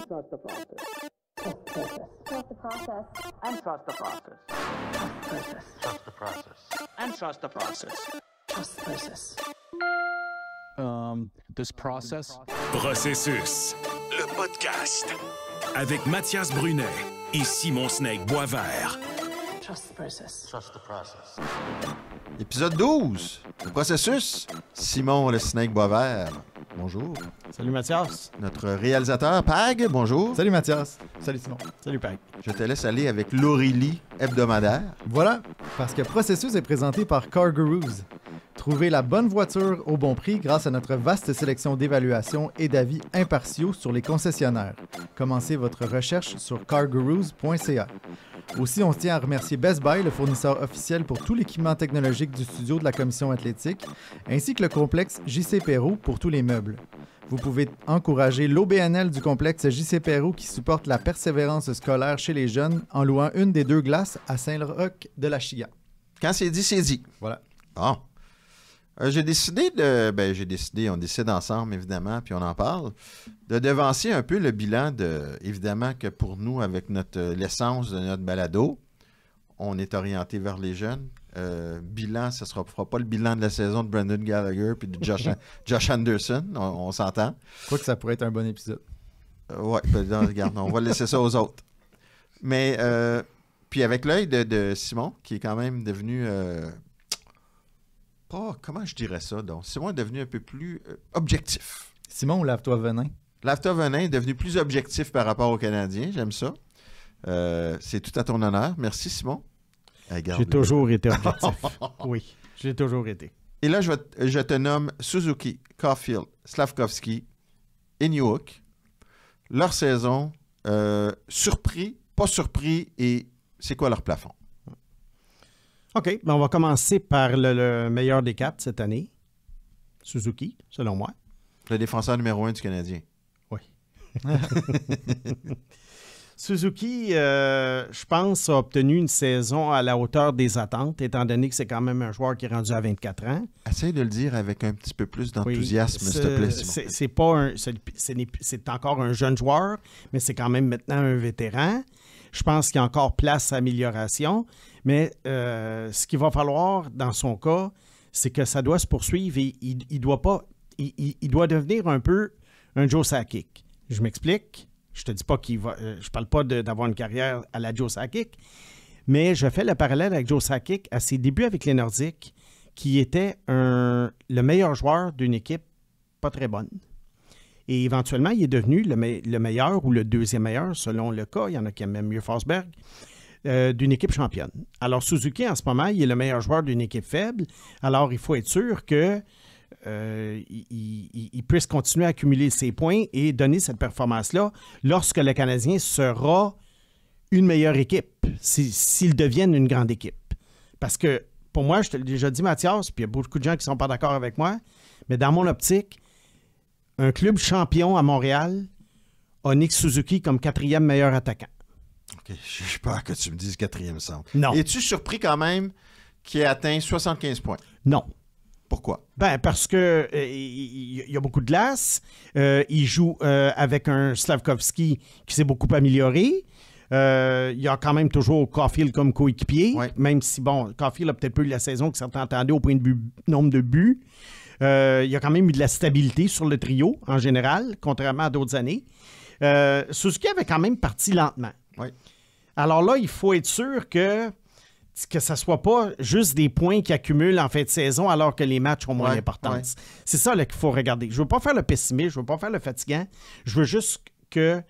Trust the process. Trust the process. And trust the process. Trust the process. And trust the process. Trust the process. This process. Processus, le podcast. Avec Mathias Brunet et Simon Snake Boisvert. Trust the process. Trust the process. Épisode 12, le processus. Simon le Snake Boisvert. Bonjour. Salut Mathias. Notre réalisateur, Pag, bonjour. Salut Mathias. Salut Simon. Salut Pag. Je te laisse aller avec l'Aurélie hebdomadaire. Voilà, parce que Processus est présenté par Car Gurus. Trouvez la bonne voiture au bon prix grâce à notre vaste sélection d'évaluations et d'avis impartiaux sur les concessionnaires. Commencez votre recherche sur cargurus.ca. Aussi, on tient à remercier Best Buy, le fournisseur officiel pour tout l'équipement technologique du studio de la Commission athlétique, ainsi que le complexe JC Perrault pour tous les meubles. Vous pouvez encourager l'OBNL du complexe JC Perrault qui supporte la persévérance scolaire chez les jeunes en louant une des 2 glaces à Saint-Roch de la Chigan. Quand c'est dit, c'est dit. Voilà. Bon. J'ai décidé on décide ensemble, évidemment, puis on en parle, de devancer un peu le bilan évidemment, que pour nous, avec l'essence de notre balado, on est orienté vers les jeunes. Bilan, ça ne fera pas le bilan de la saison de Brendan Gallagher puis de Josh Anderson, on s'entend. Je crois que ça pourrait être un bon épisode. Oui, regarde, on va laisser ça aux autres. Mais, puis avec l'œil de Simon, qui est quand même devenu... comment je dirais ça, donc? Simon est devenu un peu plus objectif. Simon, lave-toi venin. Lave-toi venin est devenu plus objectif par rapport aux Canadiens. J'aime ça. C'est tout à ton honneur. Merci, Simon. J'ai toujours été objectif. Oui, j'ai toujours été. Et là, je te nomme Suzuki, Caulfield, Slavkovski et Newhook. Leur saison, surpris, pas surpris, et c'est quoi leur plafond? OK, on va commencer par le meilleur des 4 cette année. Suzuki, selon moi. Le défenseur numéro 1 du Canadien. Oui. Suzuki, je pense, a obtenu une saison à la hauteur des attentes, étant donné que c'est quand même un joueur qui est rendu à 24 ans. Essaye de le dire avec un petit peu plus d'enthousiasme, s'il te plaît, Simon. C'est encore un jeune joueur, mais c'est quand même maintenant un vétéran. Je pense qu'il y a encore place à amélioration, mais ce qu'il va falloir dans son cas, c'est que ça doit se poursuivre et il doit devenir un peu un Joe Sakic. Je m'explique. Je te dis pas qu'il va. Je parle pas d'avoir une carrière à la Joe Sakic, mais je fais le parallèle avec Joe Sakic à ses débuts avec les Nordiques, qui était le meilleur joueur d'une équipe pas très bonne. Et éventuellement, il est devenu le meilleur ou le deuxième meilleur, selon le cas. Il y en a qui aiment même mieux Forsberg, d'une équipe championne. Alors, Suzuki, en ce moment, il est le meilleur joueur d'une équipe faible. Alors, il faut être sûr que il puisse continuer à accumuler ses points et donner cette performance-là lorsque le Canadien sera une meilleure équipe, s'ils deviennent une grande équipe. Parce que, pour moi, je te l'ai déjà dit, Mathias, puis il y a beaucoup de gens qui ne sont pas d'accord avec moi, mais dans mon optique, un club champion à Montréal a Nick Suzuki comme 4e meilleur attaquant. OK, j'ai peur que tu me dises 4e centre. Non. Es-tu surpris quand même qu'il ait atteint 75 points? Non. Pourquoi? Ben parce que il y a beaucoup de glace. Il joue avec un Slavkovski qui s'est beaucoup amélioré. Il y a quand même toujours Caulfield comme coéquipier, même si, bon, Caulfield a peut-être pas eu la saison que certains attendaient au point de vue nombre de buts. Il y a quand même eu de la stabilité sur le trio, en général, contrairement à d'autres années. Suzuki avait quand même parti lentement. Oui. Alors là, il faut être sûr que ça ne soit pas juste des points qui accumulent en fin de saison alors que les matchs ont moins d'importance. Ouais. C'est ça là, qu'il faut regarder. Je ne veux pas faire le pessimiste, je ne veux pas faire le fatigant. Je veux juste que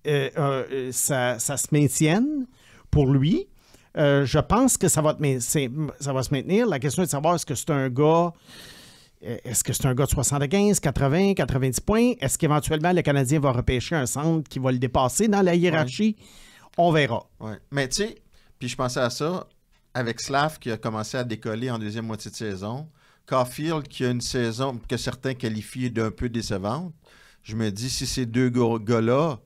ça se maintienne pour lui. Je pense que ça va se maintenir. La question est de savoir est-ce que c'est un gars de 75, 80, 90 points? Est-ce qu'éventuellement le Canadien va repêcher un centre qui va le dépasser dans la hiérarchie? Ouais. On verra. Ouais. Mais tu sais, puis je pensais à ça, avec Slav qui a commencé à décoller en deuxième moitié de saison, Caulfield qui a une saison que certains qualifient d'un peu décevante, je me dis si ces deux gars-là,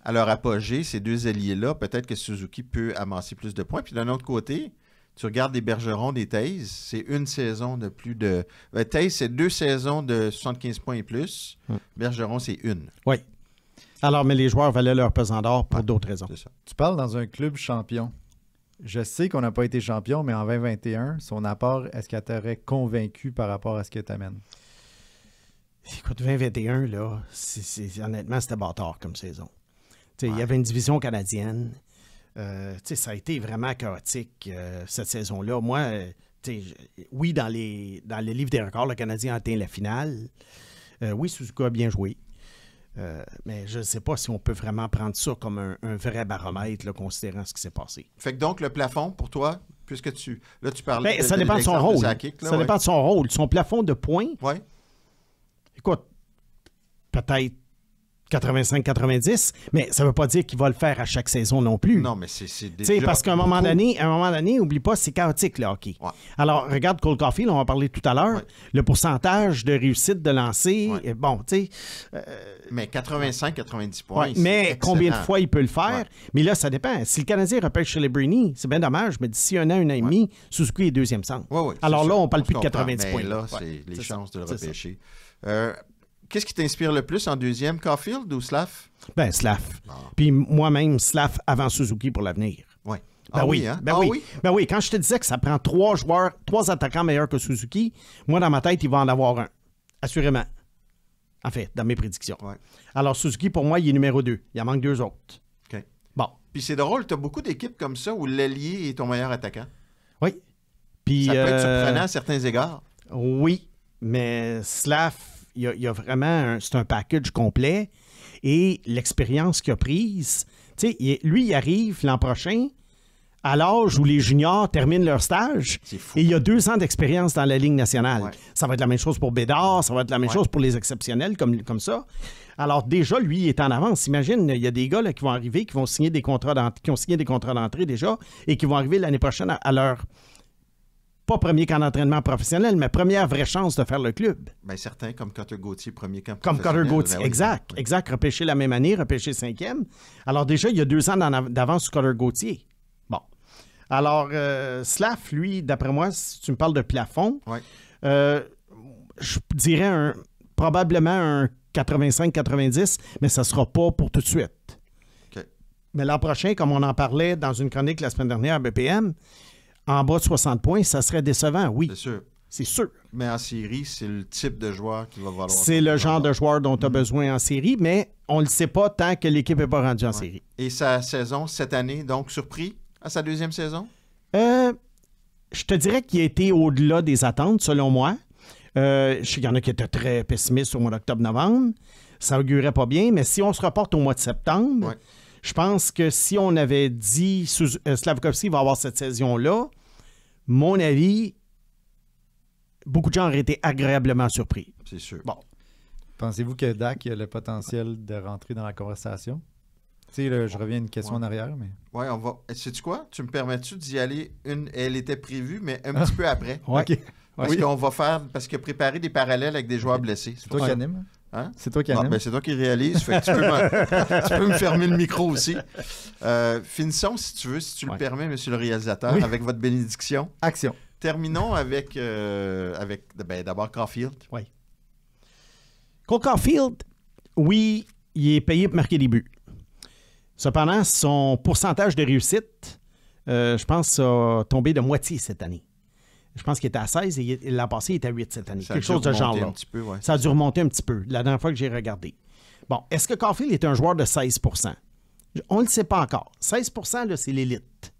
à leur apogée, ces deux alliés-là, peut-être que Suzuki peut amasser plus de points. Puis d'un autre côté, Tu regardes les Bergerons des Taze, c'est une saison de plus de... Taze, c'est 2 saisons de 75 points et plus. Bergeron, c'est une. Oui. Alors, mais les joueurs valaient leur pesant d'or pour d'autres raisons. C'est ça. Tu parles dans un club champion. Je sais qu'on n'a pas été champion, mais en 2021, son apport, est-ce qu'elle t'aurait convaincu par rapport à ce que tu amènes? Écoute, 2021, là, honnêtement, c'était bâtard comme saison. Il y avait une division canadienne. Ça a été vraiment chaotique, cette saison-là. Moi, oui, dans le livre des records, le Canadien a atteint la finale. Oui, Suzuki a bien joué. Mais je ne sais pas si on peut vraiment prendre ça comme un vrai baromètre, là, considérant ce qui s'est passé. Fait que donc, le plafond, pour toi, puisque tu parlais... Ça dépend de son rôle. Ça dépend de son rôle. Son plafond de points, écoute, peut-être 85-90, mais ça ne veut pas dire qu'il va le faire à chaque saison non plus. Non, mais c'est déjà... Parce qu'à un moment donné, n'oublie pas, c'est chaotique, le hockey. Ouais. Alors, regarde Cole Caulfield, on en parlait tout à l'heure, le pourcentage de réussite de lancer, mais 85-90 points, mais c'est combien de excellent. fois il peut le faire? Mais là, ça dépend. Si le Canadien repêche chez les Brini, c'est bien dommage, mais d'ici un an et demi, Suzuki est deuxième centre. Alors là, on parle plus de 90 points. Mais là, c'est les chances de le repêcher. Qu'est-ce qui t'inspire le plus en deuxième, Caulfield ou Slav? Ben, Slav. Puis moi-même, Slav avant Suzuki pour l'avenir. Oui. Ben oui, hein? Ben oui, quand je te disais que ça prend 3 attaquants meilleurs que Suzuki, moi, dans ma tête, il va en avoir un. Assurément. En fait, dans mes prédictions. Ouais. Alors, Suzuki, pour moi, il est numéro 2. Il en manque 2 autres. OK. Bon. Puis c'est drôle, tu as beaucoup d'équipes comme ça où l'ailier est ton meilleur attaquant. Oui. Puis, ça peut être surprenant à certains égards. Oui, mais Slav, il y a vraiment... c'est un package complet. Et l'expérience qu'il a prise... Tu sais, lui, il arrive l'an prochain à l'âge où les juniors terminent leur stage. C'est fou. Et il y a 2 ans d'expérience dans la Ligue nationale. Ouais. Ça va être la même chose pour Bédard, ça va être la même chose pour les exceptionnels comme ça. Alors déjà, lui, il est en avance. Imagine, il y a des gars là, qui vont arriver, qui ont signé des contrats d'entrée déjà et qui vont arriver l'année prochaine à leur... pas premier camp d'entraînement professionnel, mais première vraie chance de faire le club. Bien, certains, comme Cutter Gauthier, premier camp comme professionnel. Cutter Gauthier, Ben oui. exact. Repêché la même année, repêché 5e. Alors déjà, il y a 2 ans d'avance sur Cutter Gauthier. Bon. Alors, Slav, lui, d'après moi, si tu me parles de plafond, je dirais probablement un 85-90, mais ça ne sera pas pour tout de suite. Okay. Mais l'an prochain, comme on en parlait dans une chronique la semaine dernière à BPM, en bas de 60 points, ça serait décevant, oui. C'est sûr. C'est sûr. Mais en série, c'est le type de joueur qui va valoir. C'est le genre de joueur dont tu as besoin en série, mais on ne le sait pas tant que l'équipe n'est pas rendue en série. Et sa saison cette année, donc surpris à sa 2e saison? Je te dirais qu'il a été au-delà des attentes, selon moi. Je sais qu'il y en a qui étaient très pessimistes au mois d'octobre-novembre. Ça augurait pas bien, mais si on se reporte au mois de septembre, je pense que si on avait dit Slavkovski va avoir cette saison-là, mon avis, beaucoup de gens auraient été agréablement surpris. C'est sûr. Bon. Pensez-vous que Dak a le potentiel de rentrer dans la conversation? Tu sais, je reviens à une question en arrière, mais... Oui, on va... Sais-tu quoi? Tu me permets-tu d'y aller Elle était prévue, mais un petit peu après. OK. Parce qu'on va faire... Parce que préparer des parallèles avec des joueurs blessés. C'est toi qui anime? Hein? C'est toi qui anime? Ben, c'est toi qui réalise. Fait que tu peux me fermer le micro aussi. Finissons, si tu veux, si tu le permets, monsieur le réalisateur, avec votre bénédiction. Action. Terminons avec d'abord Caulfield. Oui. Cole Caulfield, oui, il est payé pour marquer des buts. Cependant, son pourcentage de réussite, je pense, a tombé de moitié cette année. Je pense qu'il était à 16 et l'an passé, il était à 8 cette année. Quelque chose de genre-là. Ça a dû remonter un petit peu, la dernière fois que j'ai regardé. Bon, est-ce que Caulfield est un joueur de 16 %? On ne le sait pas encore. 16 % là, c'est l'élite.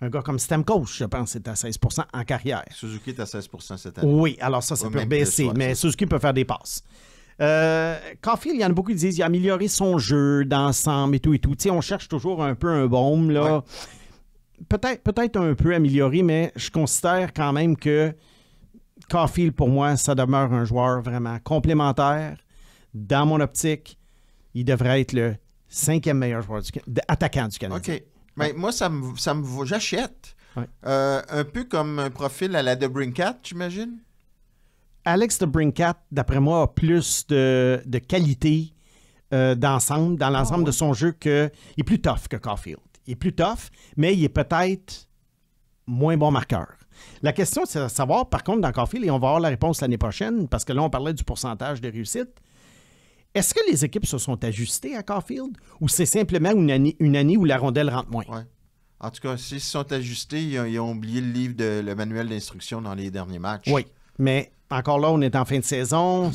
Un gars comme Stamkos, je pense, est à 16 % en carrière. Suzuki est à 16 % cette année. Oui, alors ça peut baisser, mais Suzuki peut faire des passes. Caulfield, il y en a beaucoup qui disent qu'il a amélioré son jeu d'ensemble et tout. T'sais, on cherche toujours un peu un baume, là. Ouais. Peut-être un peu amélioré, mais je considère quand même que Caulfield, pour moi, ça demeure un joueur vraiment complémentaire. Dans mon optique, il devrait être le 5e meilleur joueur attaquant du Canadien. OK. Mais moi, ça me vaut. J'achète. Ouais. Un peu comme un profil à la DeBrincat, j'imagine? Alex DeBrincat, d'après moi, a plus de qualité d'ensemble, dans l'ensemble de son jeu, il est plus tough que Caulfield. Il est plus tough, mais il est peut-être moins bon marqueur. La question, c'est de savoir, par contre, dans Caulfield, et on va avoir la réponse l'année prochaine, parce que là, on parlait du pourcentage de réussite. Est-ce que les équipes se sont ajustées à Caulfield ou c'est simplement une année où la rondelle rentre moins? Ouais. En tout cas, s'ils se sont ajustés, ils ont oublié le manuel d'instruction dans les derniers matchs. Oui, mais encore là, on est en fin de saison.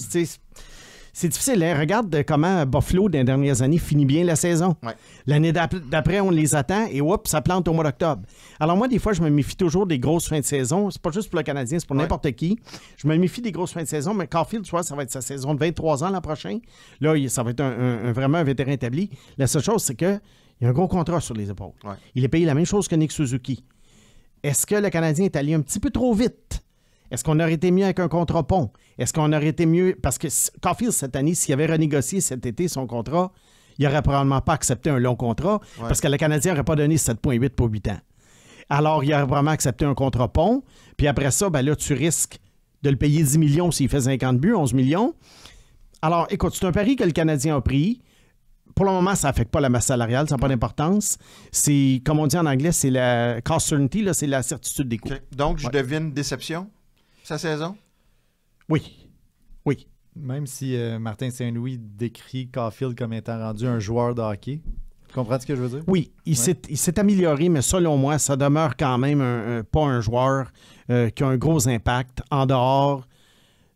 C'est difficile. Hein? Regarde comment Buffalo, dans les dernières années, finit bien la saison. Ouais. L'année d'après, on les attend et ça plante au mois d'octobre. Alors moi, des fois, je me méfie toujours des grosses fins de saison. C'est pas juste pour le Canadien, c'est pour n'importe qui. Je me méfie des grosses fins de saison, mais Caulfield, tu vois, ça va être sa saison de 23 ans l'an prochain. Là, ça va être vraiment un vétéran établi. La seule chose, c'est qu'il y a un gros contrat sur les épaules. Ouais. Il est payé la même chose que Nick Suzuki. Est-ce que le Canadien est allé un petit peu trop vite? Est-ce qu'on aurait été mieux avec un contrat pont? Est-ce qu'on aurait été mieux... Parce que Caulfield, cette année, s'il avait renégocié cet été son contrat, il n'aurait probablement pas accepté un long contrat parce que le Canadien n'aurait pas donné 7,8 pour 8 ans. Alors, il aurait vraiment accepté un contrat pont. Puis après ça, ben là, tu risques de le payer 10 millions s'il fait 50 buts, 11 millions. Alors, écoute, c'est un pari que le Canadien a pris. Pour le moment, ça n'affecte pas la masse salariale, ça n'a pas d'importance. C'est, comme on dit en anglais, c'est la cost certainty, là, c'est la certitude des coûts. Okay. Donc, je devine déception, sa saison? Oui. Oui. Même si Martin Saint-Louis décrit Caulfield comme étant rendu un joueur de hockey. Tu comprends ce que je veux dire? Oui, il s'est amélioré, mais selon moi, ça demeure quand même pas un joueur qui a un gros impact en dehors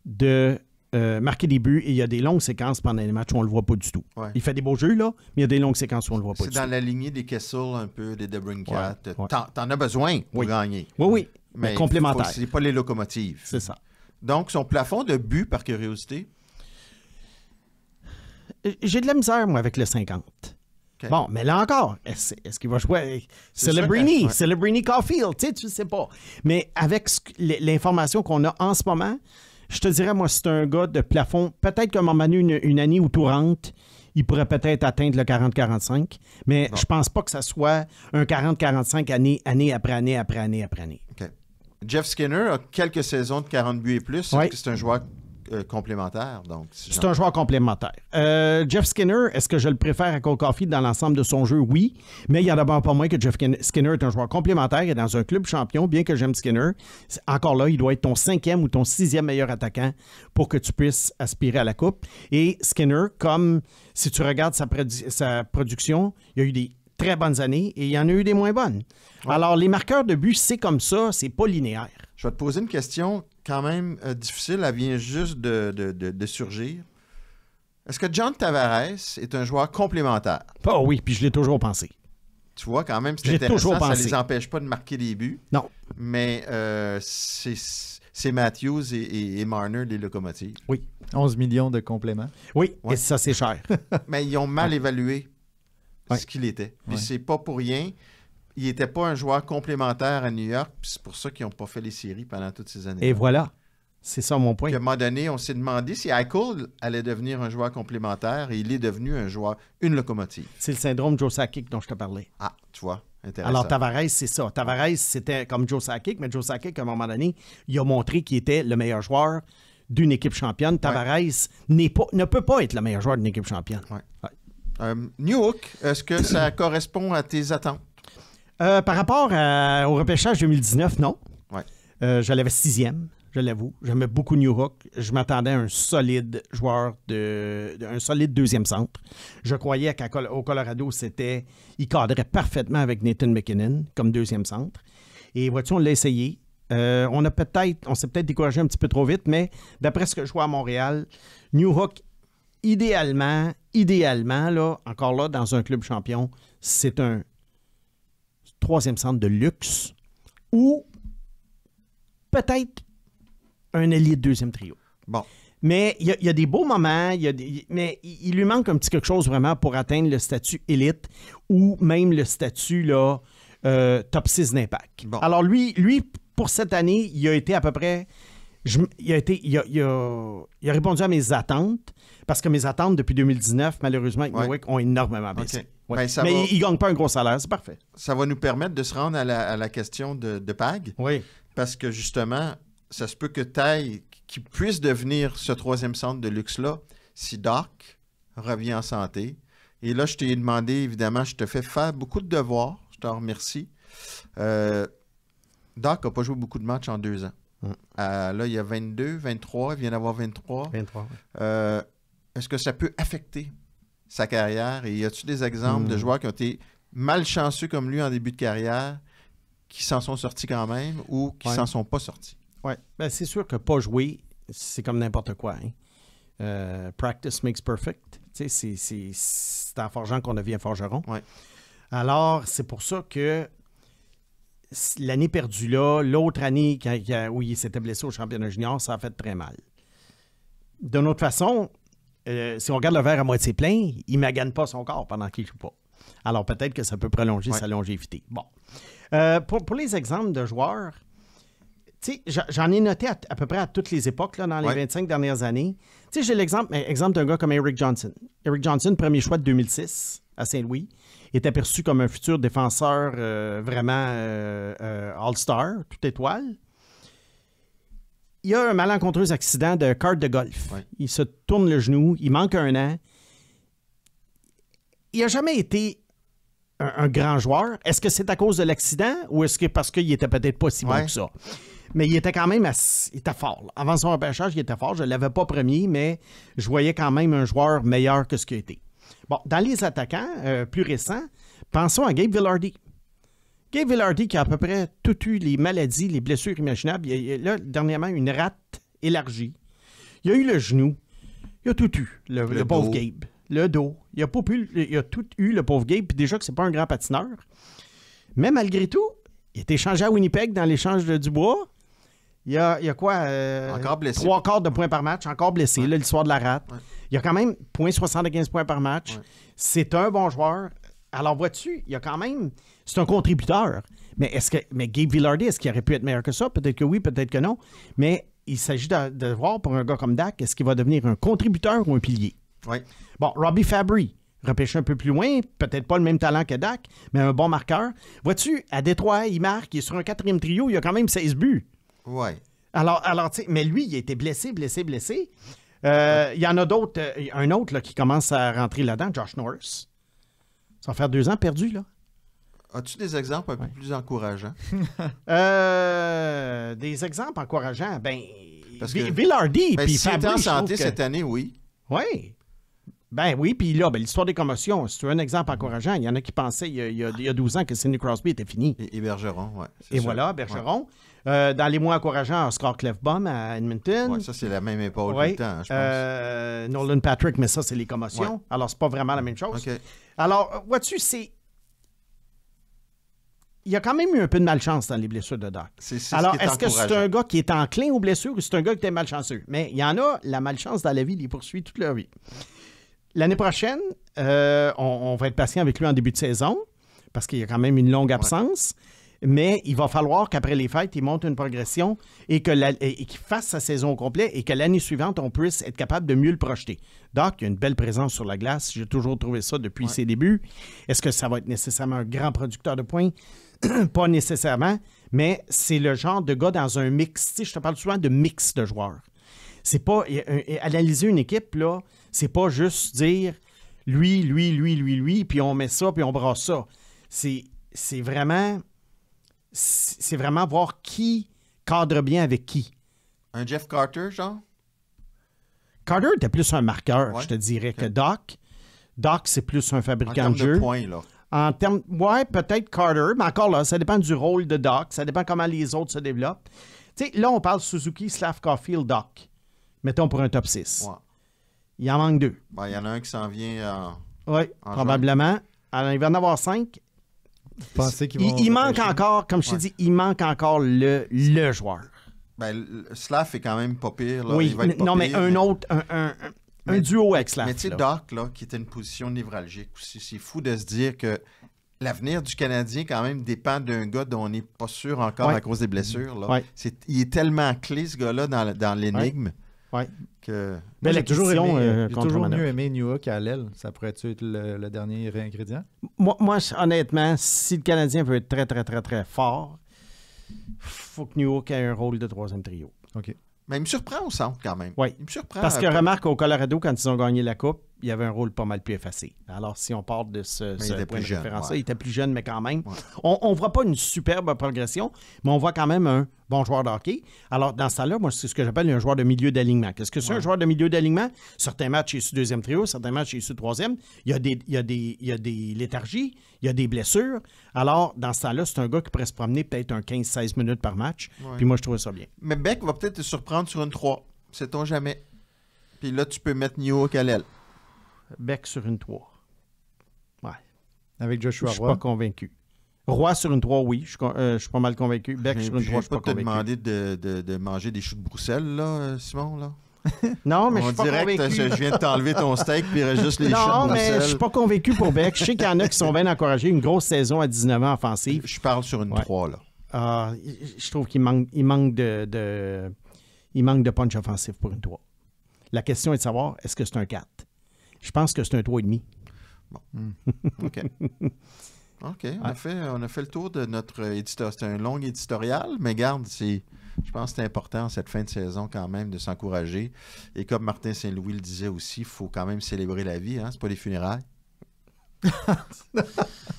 de marquer des buts. Et il y a des longues séquences pendant les matchs où on ne le voit pas du tout. Ouais. Il fait des beaux jeux, là, mais il y a des longues séquences où on ne le voit pas du tout. C'est dans la lignée des Kessel, un peu, des DeBrincat. Ouais. T'en as besoin pour gagner. Oui. Mais complémentaire. C'est pas les locomotives. C'est ça. Donc, son plafond de buts, par curiosité? J'ai de la misère, moi, avec le 50. Okay. Bon, mais là encore, est-ce qu'il va jouer Celebrini Caulfield? Tu ne sais pas. Mais avec l'information qu'on a en ce moment, je te dirais, moi, c'est un gars de plafond. Peut-être qu'à un moment donné, une année où tout rentre, il pourrait peut-être atteindre le 40-45. Mais je pense pas que ça soit un 40-45 année après année après année après année. Okay. Jeff Skinner a quelques saisons de 40 buts et plus. Est-ce que c'est un joueur complémentaire? Donc, c'est un joueur complémentaire. Jeff Skinner, est-ce que je le préfère à Cole Caulfield dans l'ensemble de son jeu? Oui. Mais il y en a d'abord pas moins que Jeff Skinner est un joueur complémentaire. Il est dans un club champion, bien que j'aime Skinner. Encore là, il doit être ton 5e ou ton 6e meilleur attaquant pour que tu puisses aspirer à la coupe. Et Skinner, comme si tu regardes sa production, il y a eu des très bonnes années et il y en a eu des moins bonnes. Ouais. Alors, les marqueurs de but, c'est comme ça, c'est pas linéaire. Je vais te poser une question quand même difficile, elle vient juste de surgir. Est-ce que John Tavares est un joueur complémentaire? Oh oui, puis je l'ai toujours pensé. Tu vois, quand même, c'est intéressant, toujours pensé. Ça ne les empêche pas de marquer des buts. Non. Mais c'est Matthews et Marner, les locomotives. Oui. 11 millions de compléments. Oui, et ça, c'est cher. Mais ils ont mal évalué ce qu'il était. Puis c'est pas pour rien. Il n'était pas un joueur complémentaire à New York, puis c'est pour ça qu'ils n'ont pas fait les séries pendant toutes ces années. Et voilà. C'est ça mon point. Puis à un moment donné, on s'est demandé si Eichel allait devenir un joueur complémentaire et il est devenu une locomotive. C'est le syndrome Joe Sakic dont je te parlais. Ah, tu vois, intéressant. Alors Tavares, c'est ça. Tavares, c'était comme Joe Sakic, mais Joe Sakic, à un moment donné, il a montré qu'il était le meilleur joueur d'une équipe championne. Tavares ne peut pas être le meilleur joueur d'une équipe championne. Newhook, est-ce que ça correspond à tes attentes? Par rapport au repêchage 2019, non. Ouais. Je l'avais 6e, je l'avoue. J'aimais beaucoup Newhook. Je m'attendais à un solide joueur, un solide deuxième centre. Je croyais qu'au Colorado, il cadrait parfaitement avec Nathan McKinnon comme deuxième centre. Et vois-tu, on l'a essayé. On s'est peut-être découragé un petit peu trop vite, mais d'après ce que je vois à Montréal, Newhook, idéalement, là, encore là, dans un club champion, c'est un troisième centre de luxe ou peut-être un allié de deuxième trio. Bon. Mais il y a des beaux moments, mais il lui manque un petit quelque chose vraiment pour atteindre le statut élite ou même le statut là, top 6 d'impact. Bon. Alors lui, pour cette année, il a été à peu près... Il a répondu à mes attentes parce que mes attentes depuis 2019, malheureusement, avec Newhook, ont énormément baissé. Okay. Ouais. Ben, mais il ne gagne pas un gros salaire, c'est parfait. Ça va nous permettre de se rendre à la question de Pag. Oui. Parce que justement, ça se peut que Taille qui puisse devenir ce troisième centre de luxe-là si Doc revient en santé. Et là, je t'ai demandé, évidemment, je te fais faire beaucoup de devoirs. Je te remercie. Doc n'a pas joué beaucoup de matchs en 2 ans. Là, il y a 22, 23, il vient d'avoir 23. 23. Est-ce que ça peut affecter sa carrière? Et y a-t-il des exemples de joueurs qui ont été malchanceux comme lui en début de carrière, qui s'en sont sortis quand même ou qui s'en sont pas sortis? Oui. Ben, c'est sûr que pas jouer, c'est comme n'importe quoi. Hein. Practice makes perfect. C'est en forgeant qu'on devient forgeron. Ouais. Alors, c'est pour ça que l'année perdue là, l'autre année où il s'était blessé au championnat junior, ça a fait très mal. D'une autre façon, si on regarde le verre à moitié plein, il ne magane pas son corps pendant qu'il ne joue pas. Alors peut-être que ça peut prolonger sa longévité. Bon. Pour les exemples de joueurs, j'en ai noté à peu près à toutes les époques là, dans les 25 dernières années. J'ai l'exemple d'un gars comme Eric Johnson. Eric Johnson, premier choix de 2006 à Saint-Louis, est aperçu comme un futur défenseur vraiment all-star, toute étoile. Il y a un malencontreux accident de carte de golf. Ouais. Il se tourne le genou, il manque 1 an. Il n'a jamais été un grand joueur. Est-ce que c'est à cause de l'accident ou est-ce que parce qu'il n'était peut-être pas si bon que ça? Mais il était quand même il était fort. Là. Avant son repêchage, il était fort. Je ne l'avais pas premier, mais je voyais quand même un joueur meilleur que ce qu'il a été. Bon, dans les attaquants plus récents, pensons à Gabe Vilardi. Gabe Vilardi qui a à peu près tout eu les maladies, les blessures imaginables. Il a là, dernièrement, une rate élargie. Il a eu le genou. Il a tout eu, le pauvre Gabe. Le dos. Il a tout eu, le pauvre Gabe, puis déjà que c'est pas un grand patineur. Mais malgré tout, il a été échangé à Winnipeg dans l'échange de Dubois. Il y a quoi? Encore blessé. 3 quarts de points par match, encore blessé, là, l'histoire de la rate. Ouais. Il y a quand même 0.75 points par match. Ouais. C'est un bon joueur. Alors, vois-tu, il y a quand même... C'est un contributeur. Mais Gabe Vilardi, est-ce qu'il aurait pu être meilleur que ça? Peut-être que oui, peut-être que non. Mais il s'agit de voir pour un gars comme Dak, est-ce qu'il va devenir un contributeur ou un pilier? Oui. Bon, Robbie Fabry, repêché un peu plus loin, peut-être pas le même talent que Dak, mais un bon marqueur. Vois-tu, à Détroit, il marque, il est sur un 4e trio, il a quand même 16 buts. Oui. Alors tu sais, mais lui, il a été blessé. Il y en a d'autres, un autre là, qui commence à rentrer là-dedans, Josh Norris. Ça va faire 2 ans perdu, là. As-tu des exemples un peu plus encourageants? Des exemples encourageants? Ben, Vilardi, puis Fabry, en santé cette année, oui. Oui. Ben oui, puis là, l'histoire des commotions, c'est un exemple encourageant. Il y en a qui pensaient il y a 12 ans que Sidney Crosby était fini. Et Bergeron, oui. Et voilà, Bergeron. Ouais. Dans les mois encourageants, Oscar Clefbaum à Edmonton. Oui, ça, c'est la même épaule tout le temps, je pense. Nolan Patrick, mais ça, c'est les commotions. Ouais. Alors, c'est pas vraiment la même chose. Okay. Alors, vois-tu, il y a quand même eu un peu de malchance dans les blessures de Doc. Alors, est-ce que c'est un gars qui est enclin aux blessures ou c'est un gars qui était malchanceux? Mais il y en a, la malchance dans la vie les poursuit toute leur vie. L'année prochaine, on va être patient avec lui en début de saison parce qu'il y a quand même une longue absence. Ouais. Mais il va falloir qu'après les fêtes, il monte une progression et qu'il fasse sa saison au complet et que l'année suivante, on puisse être capable de mieux le projeter. Doc, il a une belle présence sur la glace. J'ai toujours trouvé ça depuis ses débuts. Est-ce que ça va être nécessairement un grand producteur de points? Pas nécessairement, mais c'est le genre de gars dans un mix. Tu sais, je te parle souvent de mix de joueurs. C'est pas... Analyser une équipe, là, c'est pas juste dire lui, puis on met ça, puis on brasse ça. C'est vraiment voir qui cadre bien avec qui. Un Jeff Carter, genre? Carter était plus un marqueur, je te dirais, que Doc. Doc, c'est plus un fabricant de jeu. En termes de points, là. En termes, peut-être Carter, mais encore là, ça dépend du rôle de Doc, ça dépend comment les autres se développent. Tu sais, là, on parle Suzuki, Slav, Caulfield, Doc. Mettons pour un top 6. Ouais. Il en manque 2. Ben, il y en a un qui s'en vient Oui, probablement. Juin. Alors, il va en avoir 5. Il manque encore, comme je t'ai dit, il manque encore le joueur. Ben, Slav est quand même pas pire. Là. Oui, il va être pas non, pire, mais un autre, un duo avec Slav. Mais tu sais, Doc, là, qui était une position névralgique aussi, c'est fou de se dire que l'avenir du Canadien, quand même, dépend d'un gars dont on n'est pas sûr encore à cause des blessures. Là. Il est tellement clé, ce gars-là, dans l'énigme. Que... Mais j'ai toujours mieux aimé Newhook à l'aile. Ça pourrait être le dernier ingrédient? Moi, honnêtement, si le Canadien veut être très, très, très, très fort, il faut que Newhook ait un rôle de 3e trio. OK. Mais il me surprend au centre, quand même. Oui. Il me surprend. Parce que remarque, au Colorado, quand ils ont gagné la Coupe, il avait un rôle pas mal plus effacé. Alors, si on part de ce point de référence-là, ouais. il était plus jeune, mais quand même. Ouais. On ne voit pas une superbe progression, mais on voit quand même un bon joueur de hockey. Alors, dans ce temps-là, moi, c'est ce que j'appelle un joueur de milieu d'alignement. Qu'est-ce que c'est un joueur de milieu d'alignement? Certains matchs, il est sur deuxième trio, certains matchs, il est sur troisième. Il y a des léthargies, il y a des blessures. Alors, dans ce temps-là, c'est un gars qui pourrait se promener peut-être un 15-16 minutes par match. Ouais. Puis moi, je trouvais ça bien. Mais Beck va peut-être te surprendre sur une 3. Sait-on jamais. Puis là, tu peux mettre Newhook à l'aile. Beck sur une 3. Ouais. Avec Joshua Je suis Roy. pas convaincu. Roy sur une 3, oui. Je suis pas mal convaincu. Beck sur une 3, je suis pas te convaincu. demander de manger des choux de Bruxelles, là, Simon, là. Non, mais je On suis pas dirait que convaincu. je viens de t'enlever ton steak, puis il reste juste les choux de Non, mais Bruxelles. je suis pas convaincu pour Beck. Je sais qu'il y en a qui sont bien encouragés. Une grosse saison à 19 ans offensive. Je parle sur une Ouais. 3, là. Je trouve qu'il manque de punch offensif pour une 3. La question est de savoir, est-ce que c'est un 4? Je pense que c'est un 3,5. OK. OK, on a fait le tour de notre éditeur. C'était un long éditorial, mais garde, je pense que c'est important cette fin de saison quand même de s'encourager. Et comme Martin Saint-Louis le disait aussi, il faut quand même célébrer la vie, hein? C'est pas des funérailles.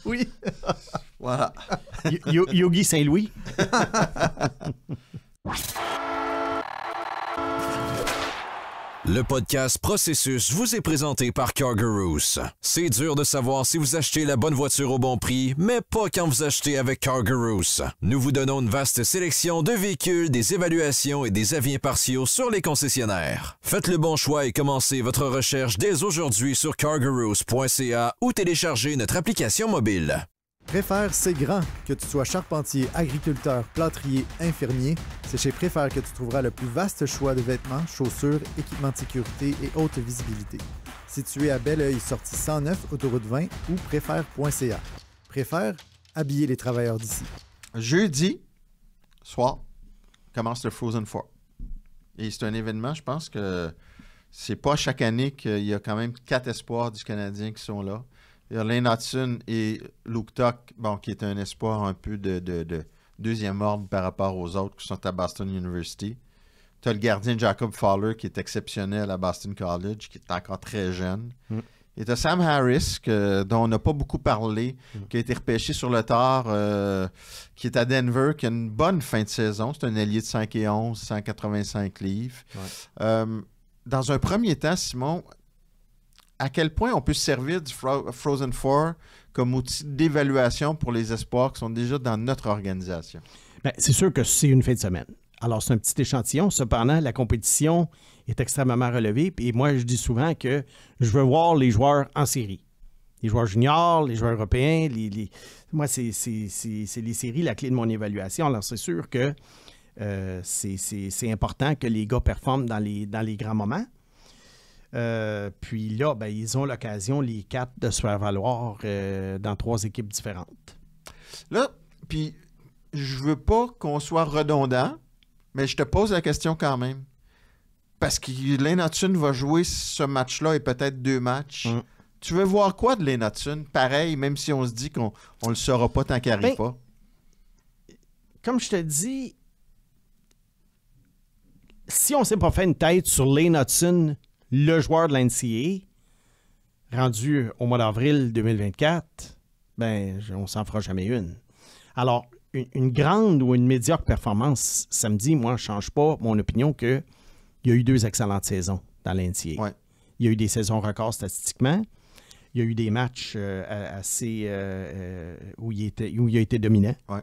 Oui. Voilà. Yogi Saint-Louis. Le podcast Processus vous est présenté par CarGurus. C'est dur de savoir si vous achetez la bonne voiture au bon prix, mais pas quand vous achetez avec CarGurus. Nous vous donnons une vaste sélection de véhicules, des évaluations et des avis impartiaux sur les concessionnaires. Faites le bon choix et commencez votre recherche dès aujourd'hui sur cargurus.ca ou téléchargez notre application mobile. Préfère, c'est grand. Que tu sois charpentier, agriculteur, plâtrier, infirmier, c'est chez Préfère que tu trouveras le plus vaste choix de vêtements, chaussures, équipements de sécurité et haute visibilité. Situé à Belleuil, sortie 109, autoroute 20 ou préfère.ca. Préfère, habiller les travailleurs d'ici. Jeudi soir, commence le Frozen Four. Et c'est un événement, je pense que c'est pas chaque année qu'il y a quand même 4 espoirs du Canadien qui sont là. Il y a Lane Hudson et Luke Tuck, qui est un espoir un peu de deuxième ordre par rapport aux autres qui sont à Boston University. Tu as le gardien Jacob Fowler qui est exceptionnel à Boston College, qui est encore très jeune. Et tu as Sam Harris, dont on n'a pas beaucoup parlé, qui a été repêché sur le tard, qui est à Denver, qui a une bonne fin de saison. C'est un ailier de 5'11", 185 livres. Ouais. Dans un premier temps, Simon, à quel point on peut se servir du Frozen Four comme outil d'évaluation pour les espoirs qui sont déjà dans notre organisation? Bien, c'est sûr que c'est une fin de semaine. Alors, c'est un petit échantillon. Cependant, la compétition est extrêmement relevée. Et moi, je dis souvent que je veux voir les joueurs en série. Les joueurs juniors, les joueurs européens. Moi, c'est les séries la clé de mon évaluation. Alors, c'est sûr que c'est important que les gars performent dans les grands moments. Puis là, ben, ils ont l'occasion, les 4, de se faire valoir dans 3 équipes différentes. Là, puis je veux pas qu'on soit redondant, mais je te pose la question quand même. Parce que Lane Hudson va jouer ce match-là et peut-être 2 matchs. Tu veux voir quoi de Lane Hudson? Pareil, même si on se dit qu'on ne le saura pas tant qu'il n'arrive pas. Comme je te dis, si on ne s'est pas fait une tête sur Lane Hudson, le joueur de l'NCAA, rendu au mois d'avril 2024, ben, on s'en fera jamais une. Alors, une grande ou une médiocre performance samedi, moi, ne change pas mon opinion qu'il y a eu 2 excellentes saisons dans l'NCAA. Ouais. Il y a eu des saisons records statistiquement. Il y a eu des matchs assez où il a été dominant. Ouais.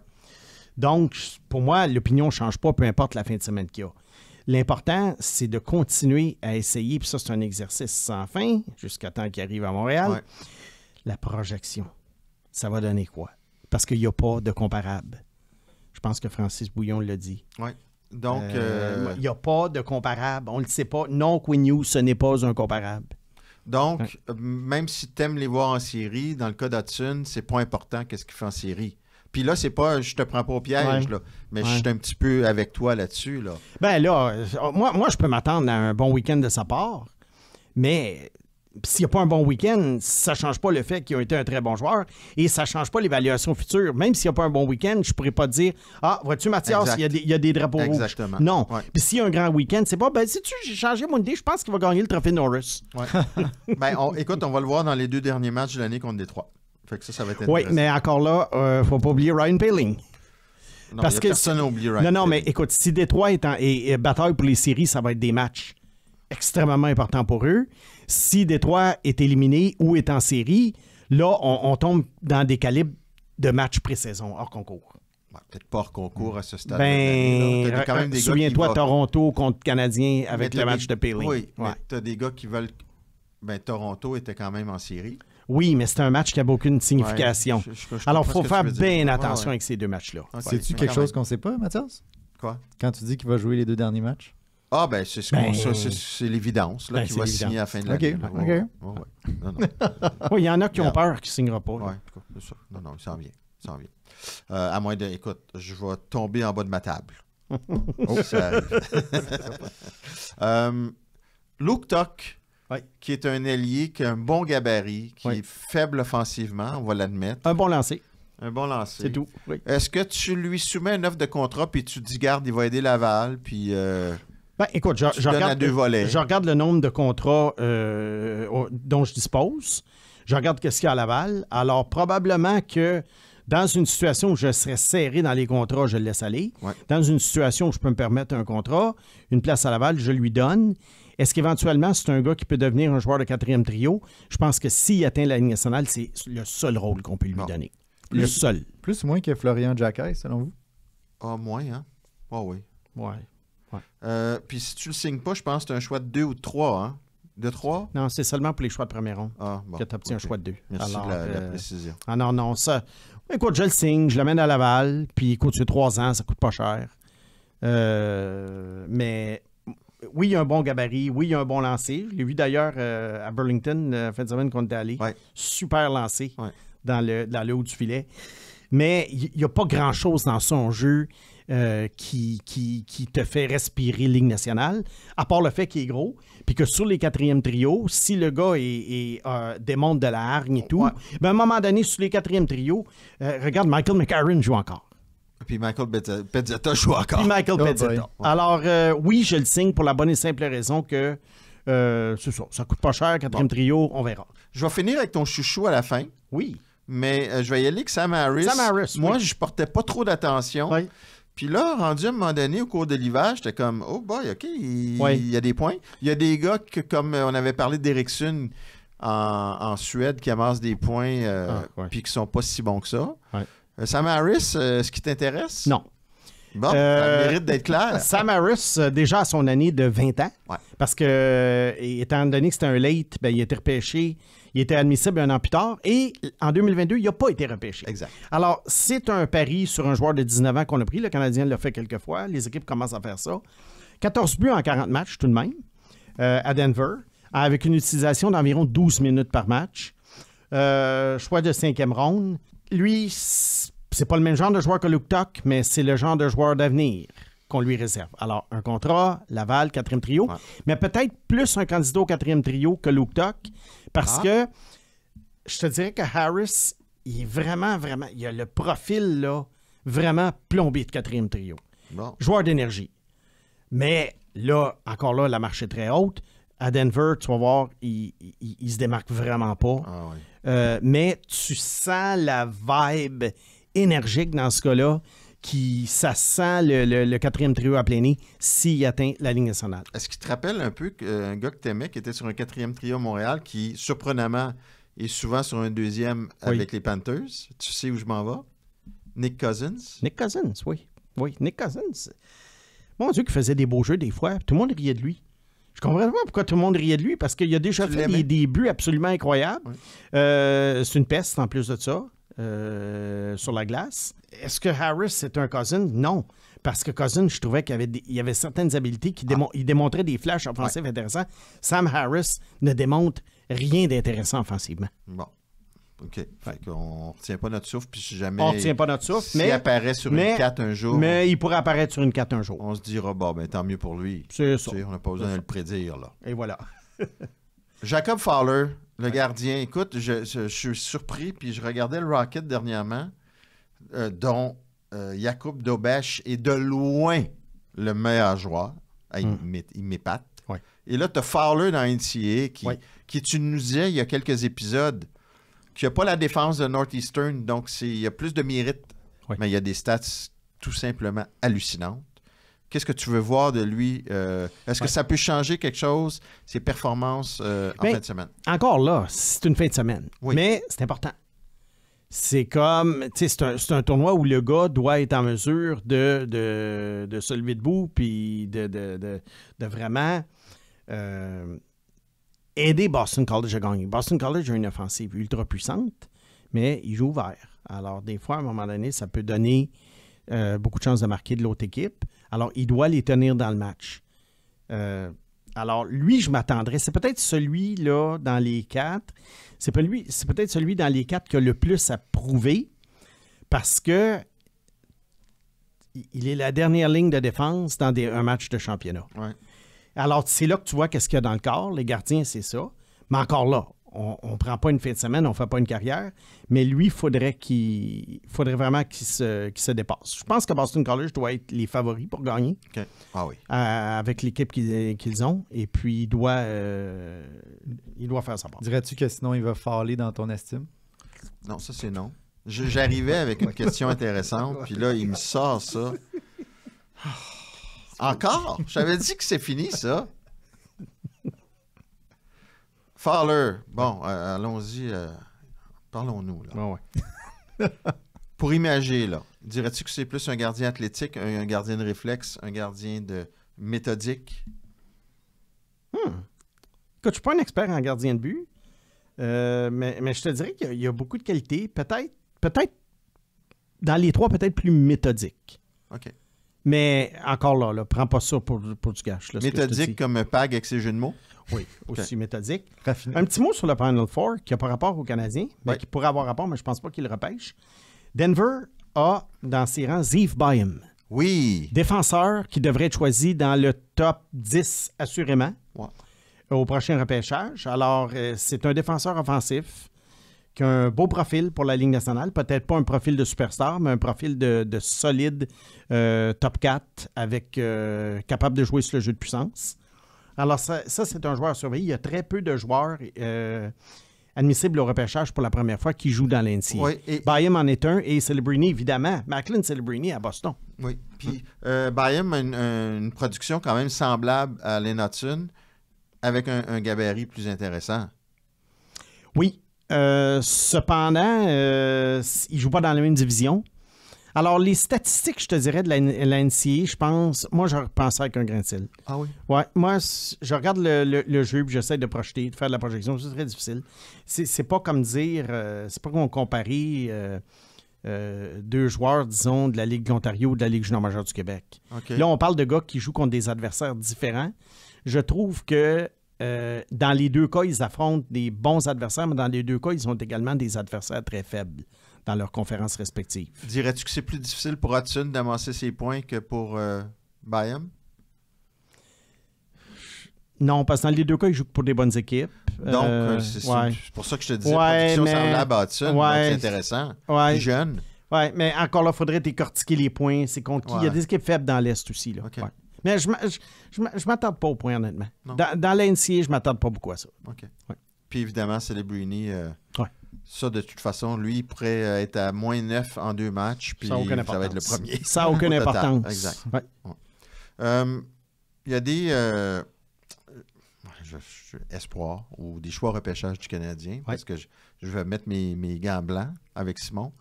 Donc, pour moi, l'opinion ne change pas, peu importe la fin de semaine qu'il y a. L'important, c'est de continuer à essayer, puis ça, c'est un exercice sans fin, jusqu'à temps qu'il arrive à Montréal. Ouais. La projection, ça va donner quoi? Parce qu'il n'y a pas de comparable. Je pense que Francis Bouillon l'a dit. Oui. Donc, il n'y a pas de comparable. On ne le sait pas. Non, Quinn Hughes, ce n'est pas un comparable. Donc, même si tu aimes les voir en série, dans le cas d'Hudson, c'est pas important qu'est-ce qu'il fait en série. Puis là, c'est pas, je te prends pas au piège, là, mais je suis un petit peu avec toi là-dessus. Là. Ben là, moi, je peux m'attendre à un bon week-end de sa part, mais s'il n'y a pas un bon week-end, ça ne change pas le fait qu'ils ont été un très bon joueur et ça ne change pas l'évaluation future. Même s'il n'y a pas un bon week-end, je ne pourrais pas dire « Ah, vois-tu, Mathias, il y a des drapeaux Exactement. rouges. » Non. Ouais. Puis s'il y a un grand week-end, c'est pas « Ben, sais-tu, j'ai changé mon idée, je pense qu'il va gagner le trophée Norris. Ouais. Écoute, on va le voir dans les 2 derniers matchs de l'année contre Détroit. Fait que ça va être Oui, intéressant. mais encore là, il ne faut pas oublier Ryan Poehling. Non, Parce que personne n'a oublié Ryan. Non, mais écoute, si Détroit est bataille pour les séries, ça va être des matchs extrêmement importants pour eux. Si Détroit est éliminé ou est en série, là, on tombe dans des calibres de matchs pré-saison, hors concours. Ouais, peut-être pas hors concours à ce stade. Souviens-toi Toronto contre Canadiens avec le match de Poehling. Oui, ouais. mais tu as des gars qui veulent... Toronto était quand même en série. Oui, mais c'est un match qui n'a aucune signification. Ouais, je alors, il faut faire bien dire. attention avec ces 2 matchs-là. Okay. C'est-tu quelque chose qu'on ne sait pas, Mathias? Quoi? Quand tu dis qu'il va jouer les 2 derniers matchs? Ah, ben, c'est l'évidence là, qu'il va signer à la fin de l'année. OK. Oui, il y en a qui ont peur qu'il ne signera pas. Oui, c'est ça. Non, il s'en vient. À moins de... Écoute, je vais tomber en bas de ma table. Ça arrive. Luke Tuch, qui est un ailier qui a un bon gabarit, qui est faible offensivement, on va l'admettre. Un bon lancer. C'est tout. Oui. Est-ce que tu lui soumets une offre de contrat puis tu te dis, garde, il va aider Laval, puis... écoute, je regarde le nombre de contrats dont je dispose. Je regarde qu'est-ce qu'il y a à Laval. Alors, probablement que dans une situation où je serais serré dans les contrats, je le laisse aller. Ouais. Dans une situation où je peux me permettre un contrat, une place à Laval, je lui donne. Est-ce qu'éventuellement, c'est un gars qui peut devenir un joueur de 4e trio? Je pense que s'il atteint la Ligue nationale, c'est le seul rôle qu'on peut lui donner. Le seul. Plus ou moins que Florian Jacquet, selon vous? Ah, moins, hein? Ah oui. Ouais. Puis si tu le signes pas, je pense que c'est un choix de 2 ou de 3, hein? De 3? Non, c'est seulement pour les choix de première ronde que tu obtiens un choix de 2. Merci de la précision. Ah non, ça... Écoute, je le signe, je l'amène à Laval, puis écoute, c'est 3 ans, ça coûte pas cher. Mais oui, il y a un bon gabarit, oui, il y a un bon lancer. Je l'ai vu d'ailleurs à Burlington, fin de semaine qu'on était allé. Ouais. Super lancé dans le haut du filet. Mais il n'y a pas grand-chose dans son jeu qui te fait respirer Ligue nationale, à part le fait qu'il est gros, puis que sur les 4e trios, si le gars démontre de la hargne et tout, à un moment donné, sur les 4e trios, regarde, Michael McCarron joue encore. Puis Michael Pezzetta joue encore. Puis Michael Pezzetta. Alors, oui, je le signe pour la bonne et simple raison que c'est ça coûte pas cher, 4e trio, on verra. Je vais finir avec ton chouchou à la fin. Oui. Mais je vais y aller avec Sam Harris. Moi, je portais pas trop d'attention. Oui. Puis là, rendu à un moment donné, au cours de l'hiver, j'étais comme, oh boy, OK, il y a des points. Il y a des gars que, comme on avait parlé d'Eriksson en Suède, qui amassent des points puis qui sont pas si bons que ça. Ouais. Sam Harris, est-ce qui t'intéresse? Non. Bon, ça mérite d'être clair. Sam Harris, déjà à son année de 20 ans, parce que, étant donné que c'était un late, il a été repêché, il était admissible un an plus tard, et en 2022, il n'a pas été repêché. Exact. Alors, c'est un pari sur un joueur de 19 ans qu'on a pris. Le Canadien l'a fait quelques fois. Les équipes commencent à faire ça. 14 buts en 40 matchs tout de même, à Denver, avec une utilisation d'environ 12 minutes par match. Choix de 5e ronde. Lui, c'est pas le même genre de joueur que Luke Tuch, mais c'est le genre de joueur d'avenir qu'on lui réserve. Alors, un contrat, Laval, 4e trio, mais peut-être plus un candidat au 4e trio que Luke Tuch, parce que je te dirais que Harris, il est vraiment, il a le profil, là, vraiment plombé de 4e trio. Bon. Joueur d'énergie. Mais là, encore là, la marche est très haute. À Denver, tu vas voir, il se démarque vraiment pas. Ah, oui. Mais tu sens la vibe énergique dans ce cas-là, ça sent le 4e trio à plein nez s'il atteint la Ligue nationale. Est-ce qu'il te rappelle un peu un gars que t'aimais qui était sur un 4e trio à Montréal qui, surprenamment, est souvent sur un 2e avec les Panthers? Tu sais où je m'en vais? Nick Cousins? Nick Cousins, oui. Oui, Nick Cousins. Mon Dieu, qu'il faisait des beaux jeux des fois. Tout le monde riait de lui. Je comprends pas pourquoi tout le monde riait de lui, parce qu'il a déjà fait des buts absolument incroyables. Oui. C'est une peste en plus de ça. Sur la glace. Est-ce que Harris, c'est un Cousins? Non. Parce que Cousins, je trouvais qu'il y avait certaines habiletés il démontrait des flashs offensifs intéressants. Sam Harris ne démontre rien d'intéressant offensivement. Bon. OK. Fait qu'on ne retient pas notre souffle, puis si jamais... On ne retient pas notre souffle, s'il apparaît sur une 4 un jour... Mais il pourrait apparaître sur une 4 un jour. On se dira, bon, ben tant mieux pour lui. C'est ça. On n'a pas besoin de le prédire, là. Et voilà. Jacob Fowler, le gardien. Écoute, je suis surpris, puis je regardais le Rocket dernièrement, dont Jakub Dobeš est de loin le meilleur joueur. Il m'épate. Ouais. Et là, tu as Fowler dans NCAA qui, tu nous disais il y a quelques épisodes, qui n'a pas la défense de Northeastern, donc il y a plus de mérite, mais il y a des stats tout simplement hallucinantes. Qu'est-ce que tu veux voir de lui? Est-ce que ça peut changer quelque chose, ses performances en fin de semaine? Encore là, c'est une fin de semaine, mais c'est important. C'est comme, tu sais, c'est un tournoi où le gars doit être en mesure de se lever debout puis de vraiment aider Boston College à gagner. Boston College a une offensive ultra puissante, mais il joue ouvert. Alors, des fois, à un moment donné, ça peut donner beaucoup de chances de marquer de l'autre équipe. Alors, il doit les tenir dans le match. Alors, lui, je m'attendrais. C'est peut-être celui-là dans les 4. C'est peut-être celui dans les 4 qui a le plus à prouver parce que il est la dernière ligne de défense dans un match de championnat. Ouais. Alors, c'est là que tu vois qu'est-ce qu'il y a dans le corps. Les gardiens, c'est ça. Mais encore là, on ne prend pas une fin de semaine, on ne fait pas une carrière. Mais lui, il faudrait vraiment qu'il se dépasse. Je pense que Boston College doit être les favoris pour gagner. OK. Ah oui. Avec l'équipe qu'ils ont. Et puis, il doit faire sa part. Dirais-tu que sinon, il va faller dans ton estime? Non, ça, c'est non. J'arrivais avec une question intéressante, puis là, il me sort ça. Encore? J'avais dit que c'est fini, ça. Fowler. Bon, allons-y. Parlons-nous, là. Oh ouais. Pour imager, là, dirais-tu que c'est plus un gardien athlétique, un gardien de réflexe, un gardien de méthodique? Écoute, je ne suis pas un expert en gardien de but, mais je te dirais qu'il y a beaucoup de qualités. Peut-être, dans les 3, peut-être plus méthodique. OK. Mais encore là, prends pas ça pour du gâche. Là, méthodique comme Pag avec ses jeux de mots? Oui, aussi méthodique. Raffiné. Un petit mot sur le Final Four qui n'a pas rapport aux Canadiens, qui pourrait avoir rapport, mais je ne pense pas qu'il le repêche. Denver a dans ses rangs Zeev Byam. Oui. Défenseur qui devrait être choisi dans le top 10 assurément au prochain repêchage. Alors, c'est un défenseur offensif qui a un beau profil pour la Ligue nationale. Peut-être pas un profil de superstar, mais un profil de solide top 4 avec capable de jouer sur le jeu de puissance. Alors, ça c'est un joueur surveillé. Il y a très peu de joueurs admissibles au repêchage pour la première fois qui jouent dans l'NCAA. Oui, Byam en est un et Celebrini, évidemment. Macklin Celebrini à Boston. Oui. Puis, Byam a une production quand même semblable à Lane Hudson avec un gabarit plus intéressant. Oui. Cependant, il ne joue pas dans la même division. Alors, les statistiques, je te dirais, de la NCAA, je pense, moi, je pensais avec un grain de sel. Ah oui? Ouais, moi, je regarde le jeu et j'essaie de projeter, de faire de la projection. C'est très difficile. C'est pas comme dire, c'est pas comme comparer deux joueurs, disons, de la Ligue de l'Ontario ou de la Ligue junior majeure du Québec. Okay. Là, on parle de gars qui jouent contre des adversaires différents. Je trouve que dans les deux cas, ils affrontent des bons adversaires, mais dans les deux cas, ils ont également des adversaires très faibles dans leurs conférences respectives. Dirais-tu que c'est plus difficile pour Hudson d'amasser ses points que pour Byam? Non, parce que dans les deux cas, ils jouent pour des bonnes équipes. Donc, c'est pour ça que je te disais, production semblable à Hudson, donc c'est intéressant. Ouais. Plus jeune. Oui, mais encore là, il faudrait décortiquer les points. C'est contre qui? Il y a des équipes faibles dans l'Est aussi. Là. Okay. Ouais. Mais je ne m'attarde pas aux points, honnêtement. Non. Dans l'NCAA, je ne m'attarde pas beaucoup à ça. OK. Ouais. Puis évidemment, Celebrini, ça, de toute façon, lui, il pourrait être à moins 9 en 2 matchs, puis ça va être le premier. Ça n'a aucune importance. Exact. Ouais. Il y a des espoirs ou des choix repêchage du Canadien, parce que je vais mettre mes gants blancs avec Simon,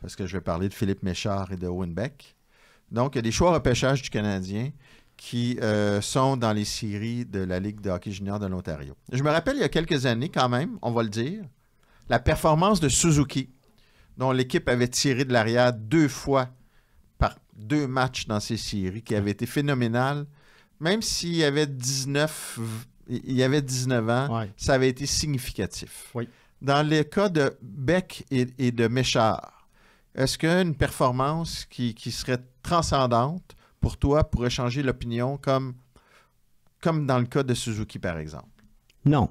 parce que je vais parler de Philippe Méchard et de Owen Beck. Donc, il y a des choix repêchage du Canadien qui sont dans les séries de la Ligue de hockey junior de l'Ontario. Je me rappelle, il y a quelques années, quand même, on va le dire, la performance de Suzuki, dont l'équipe avait tiré de l'arrière 2 fois par 2 matchs dans ces séries, qui avait été phénoménale. Même s'il y avait 19 ans, ça avait été significatif. Oui. Dans le cas de Beck et de Méchard, est-ce qu'une performance qui serait transcendante pour toi pourrait changer l'opinion comme dans le cas de Suzuki, par exemple? Non.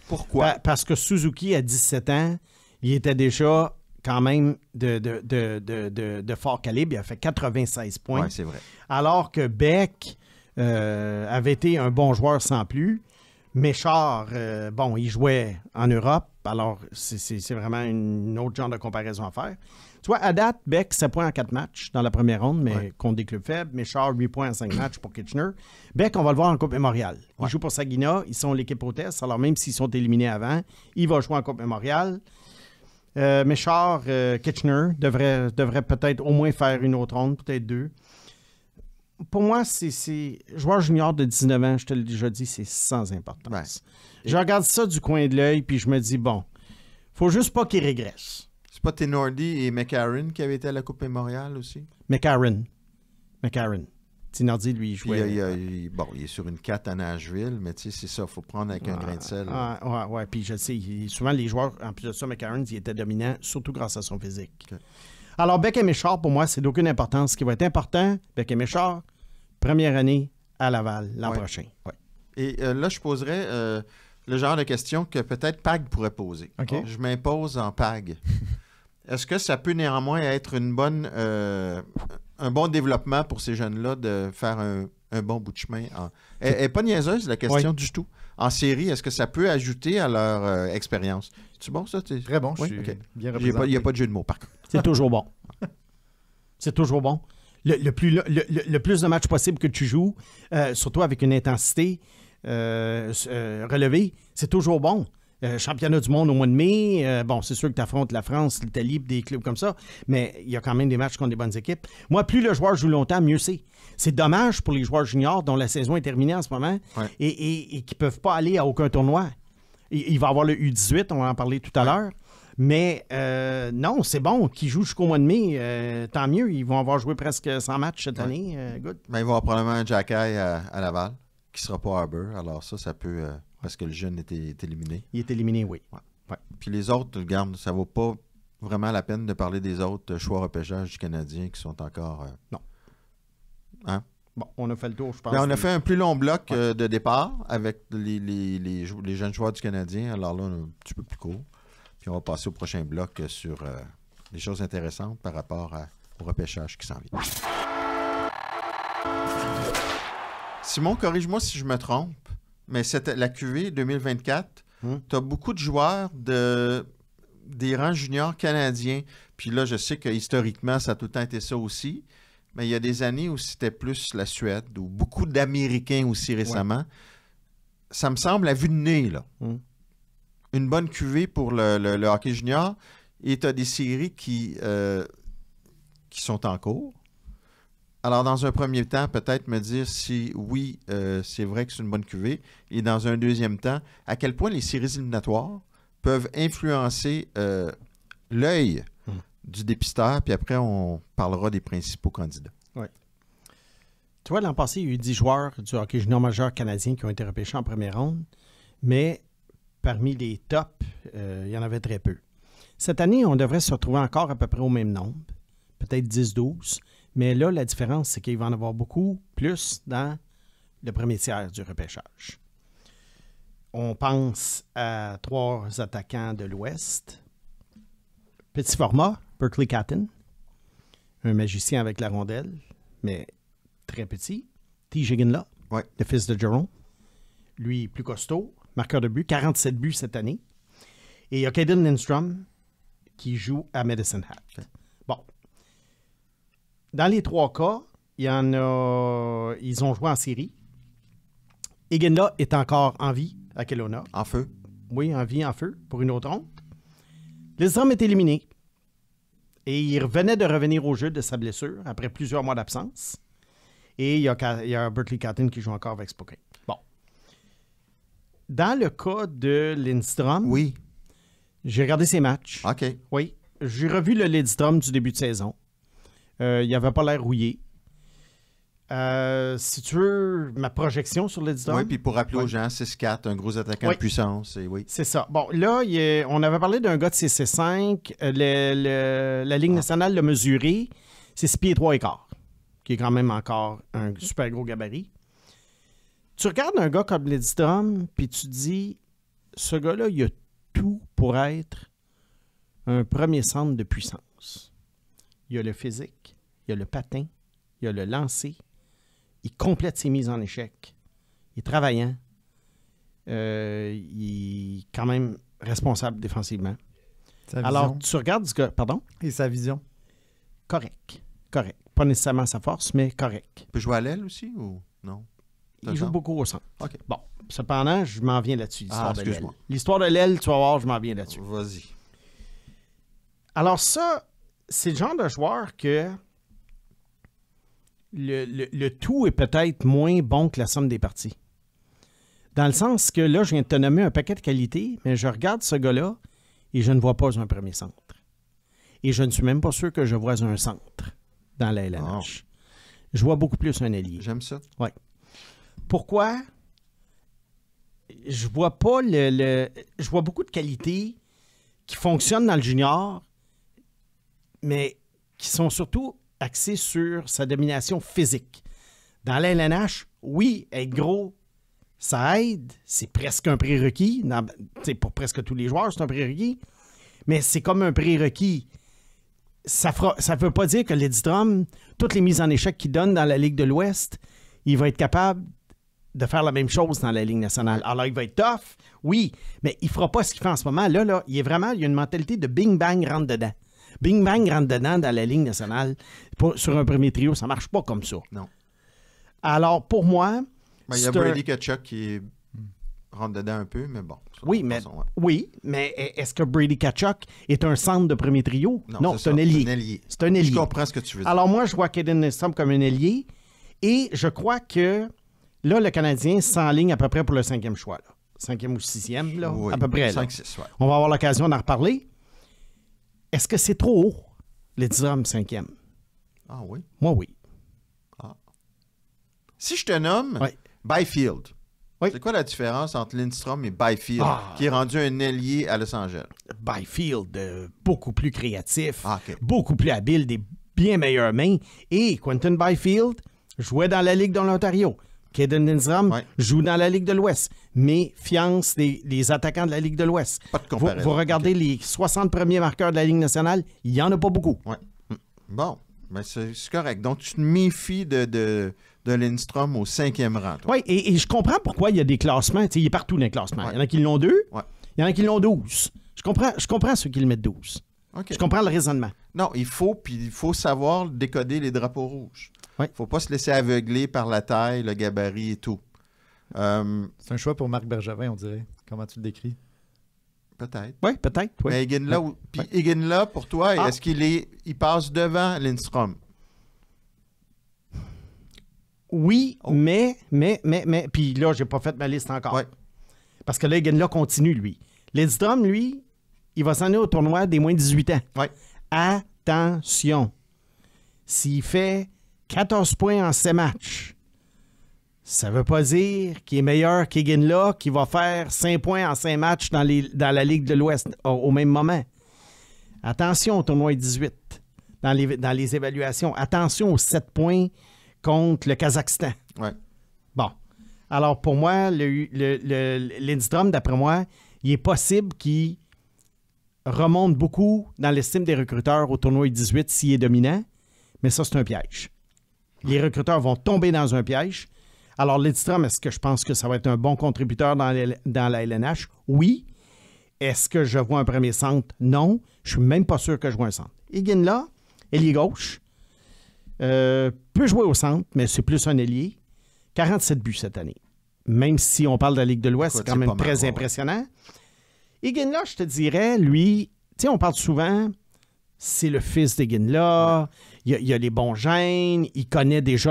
Pourquoi? Parce que Suzuki, à 17 ans, il était déjà quand même de fort calibre. Il a fait 96 points. Oui, c'est vrai. Alors que Beck avait été un bon joueur sans plus. Méchard, il jouait en Europe. Alors, c'est vraiment une autre genre de comparaison à faire. Tu vois, à date, Beck, 7 points en 4 matchs dans la première ronde, mais contre des clubs faibles. Méchard, 8 points en 5 matchs pour Kitchener. Beck, on va le voir en Coupe Mémoriale. Il joue pour Saginaw. Ils sont l'équipe hôtesse. Alors, même s'ils sont éliminés avant, il va jouer en Coupe Mémoriale. Méchard, Kitchener devrait peut-être au moins faire une autre ronde, peut-être 2. Pour moi, c'est joueur junior de 19 ans, je te l'ai déjà dit, c'est sans importance. Ouais. Je regarde ça du coin de l'œil, puis je me dis, bon, faut juste pas qu'il régresse. C'est pas Tenordi et McCarron qui avaient été à la Coupe Mémoriale aussi? McCarron. Tenordi, lui, il jouait... Il est sur une 4 à Nashville, mais tu sais, c'est ça, il faut prendre avec un grain de sel. Oui, puis je sais, souvent les joueurs, en plus de ça, McCarron, il était dominant, surtout grâce à son physique. Okay. Alors, Beck et Méchard, pour moi, c'est d'aucune importance. Ce qui va être important, Beck et Méchard, première année à Laval l'an prochain. Ouais. Et là, je poserais le genre de question que peut-être PAG pourrait poser. Okay. Je m'impose en PAG. Est-ce que ça peut néanmoins être un bon développement pour ces jeunes-là de faire un bon bout de chemin? Elle n'est pas niaiseuse, la question du tout. En série, est-ce que ça peut ajouter à leur expérience? C'est bon, ça? Très bon, je suis bien représenté. Il n'y a pas de jeu de mots, par contre. C'est toujours bon. C'est toujours bon. Le plus de matchs possible que tu joues, surtout avec une intensité relevée, c'est toujours bon. Championnat du monde au mois de mai, c'est sûr que tu affrontes la France, l'Italie, des clubs comme ça, mais il y a quand même des matchs contre des bonnes équipes. Moi, plus le joueur joue longtemps, mieux c'est. C'est dommage pour les joueurs juniors dont la saison est terminée en ce moment et qui ne peuvent pas aller à aucun tournoi. Il va y avoir le U18, on va en parler tout à l'heure. Mais non, c'est bon. Qu'ils jouent jusqu'au mois de mai, tant mieux. Ils vont avoir joué presque 100 matchs cette année. Good. Mais il va y avoir probablement un Jack Eye à Laval qui ne sera pas Harbour. Alors ça peut... parce que le jeune est éliminé. Il est éliminé, oui. Ouais. Puis les autres, regarde, ça ne vaut pas vraiment la peine de parler des autres choix repêchage du Canadien qui sont encore... Non. Hein? Bon, on a fait le tour, je pense. Mais on a fait un plus long bloc de départ avec les jeunes joueurs du Canadien. Alors là, on a un petit peu plus court. Puis on va passer au prochain bloc sur des choses intéressantes par rapport au repêchage qui s'en vient. Simon, corrige-moi si je me trompe, mais la QV 2024, tu as beaucoup de joueurs des rangs juniors canadiens. Puis là, je sais que historiquement, ça a tout le temps été ça aussi. Mais il y a des années où c'était plus la Suède, ou beaucoup d'Américains aussi récemment. Ouais. Ça me semble à vue de nez, là. Une bonne cuvée pour le hockey junior. Et tu as des séries qui sont en cours. Alors, dans un premier temps, peut-être me dire si oui, c'est vrai que c'est une bonne cuvée. Et dans un deuxième temps, à quel point les séries éliminatoires peuvent influencer l'œil du dépisteur. Puis après, on parlera des principaux candidats. Oui. Tu vois, l'an passé, il y a eu 10 joueurs du hockey junior majeur canadien qui ont été repêchés en première ronde. Mais parmi les tops, il y en avait très peu. Cette année, on devrait se retrouver encore à peu près au même nombre. Peut-être 10-12. Mais là, la différence, c'est qu'il va en avoir beaucoup plus dans le premier tiers du repêchage. On pense à 3 attaquants de l'Ouest. Petit format, Berkeley Catton, un magicien avec la rondelle, mais très petit. T. Jiginla, le fils de Jerome. Lui, plus costaud, marqueur de but, 47 buts cette année. Et il y a Caden Lindstrom qui joue à Medicine Hat. Okay. Bon. Dans les 3 cas, il y en a... Ils ont joué en série. Jiginla est encore en vie à Kelowna. En feu. Oui, en vie, en feu, pour une autre ronde. Lindstrom est éliminé. Et il venait de revenir au jeu de sa blessure après plusieurs mois d'absence. Et il y a Berkeley Catton qui joue encore avec Spokane. Bon. Dans le cas de Lindstrom, j'ai regardé ses matchs. OK. Oui. J'ai revu le Lindstrom du début de saison. Il n'avait pas l'air rouillé. Si tu veux, ma projection sur Lindstrom. Oui, puis pour rappeler aux gens, 6'4", un gros attaquant de puissance. C'est ça. Bon, là, on avait parlé d'un gars de 6'5". La Ligue nationale l'a mesuré. C'est 6 pieds 3 et quart, qui est quand même encore un super gros gabarit. Tu regardes un gars comme Lindstrom, puis tu dis, ce gars-là, il a tout pour être un premier centre de puissance. Il a le physique, il a le patin, il a le lancer, il complète ses mises en échec, il est travaillant, il est quand même responsable défensivement. Alors, tu regardes ce gars, pardon? Et sa vision? Correct. Pas nécessairement sa force, mais correct. Il peut jouer à l'aile aussi ou non? Il joue beaucoup au centre. OK. Bon, cependant, je m'en viens là-dessus, l'histoire de l'aile. excuse-moi. L'histoire de l'aile, tu vas voir, je m'en viens là-dessus. Vas-y. Alors ça, c'est le genre de joueur que le tout est peut-être moins bon que la somme des parties. Dans le sens que là, je viens de te nommer un paquet de qualités, mais je regarde ce gars-là et je ne vois pas un premier centre. Et je ne suis même pas sûr que je vois un centre dans la LNH. Je vois beaucoup plus un ailier. J'aime ça. Oui. Pourquoi? Je vois pas je vois beaucoup de qualités qui fonctionnent dans le junior, mais qui sont surtout axées sur sa domination physique. Dans la LNH, oui, être gros, ça aide. C'est presque un prérequis. Pour presque tous les joueurs, c'est un prérequis. Mais c'est comme un prérequis. Ça ne veut pas dire que Lidstrom, toutes les mises en échec qu'il donne dans la Ligue de l'Ouest, il va être capable de faire la même chose dans la Ligue nationale. Alors, il va être tough, oui, mais il ne fera pas ce qu'il fait en ce moment. Là, il y a une mentalité de bing-bang, rentre-dedans. Bing-bang, rentre-dedans dans la Ligue nationale. Sur un premier trio, ça ne marche pas comme ça. Non. Alors, pour moi... Il y a Brady Tkachuk qui rentre dedans un peu, mais bon. Oui, mais est-ce que Brady Tkachuk est un centre de premier trio? Non, c'est un ailier. C'est un ailier. Je comprends ce que tu veux dire. Alors, moi, je vois Caden Lidstrom comme un ailier et je crois que là, le Canadien s'enligne à peu près pour le 5e choix. Là. 5e ou 6e, là, oui, à peu près. 5-6, ouais. On va avoir l'occasion d'en reparler. Est-ce que c'est trop haut, Lidstrom 5e? Ah oui? Moi, oui. Ah. Si je te nomme Byfield, c'est quoi la différence entre Lidstrom et Byfield, qui est rendu un ailier à Los Angeles? Byfield, beaucoup plus créatif, OK. beaucoup plus habile, des bien meilleures mains. Et Quentin Byfield jouait dans la Ligue de l'Ontario. Caden Lidstrom joue dans la Ligue de l'Ouest, mais fiance les attaquants de la Ligue de l'Ouest. Pas de comparaison. Vous regardez les 60 premiers marqueurs de la Ligue nationale, il n'y en a pas beaucoup. Ouais. Bon, mais c'est correct. Donc, tu te méfies de Lidstrom au 5e rang. Oui, et je comprends pourquoi il y a des classements. Il est partout dans les classements. Ouais. Il y en a qui l'ont 2, il y en a qui l'ont 12. Je comprends ceux qui le mettent 12. Okay. Je comprends le raisonnement. Non, il faut savoir décoder les drapeaux rouges. Il ne faut pas se laisser aveugler par la taille, le gabarit et tout. C'est un choix pour Marc Bergevin, on dirait. Comment tu le décris? Peut-être. Oui, peut-être. Oui. Mais Iginla, pour toi, est-ce qu'il passe devant Lidstrom? Oui, mais, puis là, j'ai pas fait ma liste encore. Ouais. Parce que là, Iginla continue, lui. Lidstrom, lui, il va s'en aller au tournoi des moins de 18 ans. Ouais. Attention. S'il fait 14 points en 7 matchs, ça veut pas dire qu'il est meilleur qu'Iginla, qui va faire 5 points en 5 matchs dans la Ligue de l'Ouest au même moment. Attention au tournoi 18, dans les évaluations. Attention aux 7 points contre le Kazakhstan. Ouais. Bon. Alors, pour moi, Lidstrom, d'après moi, il est possible qu'il remonte beaucoup dans l'estime des recruteurs au tournoi 18 s'il est dominant, mais ça, c'est un piège. Les recruteurs vont tomber dans un piège. Alors, Lidstrom, est-ce que je pense que ça va être un bon contributeur dans la LNH? Oui. Est-ce que je vois un premier centre? Non. Je suis même pas sûr que je vois un centre. Iginla, ailier gauche, peut jouer au centre, mais c'est plus un ailier. 47 buts cette année. Même si on parle de la Ligue de l'Ouest, c'est quand même très impressionnant. Iginla, je te dirais, lui, tu sais, on parle souvent, c'est le fils d'Iginla, il a les bons gènes, il est déjà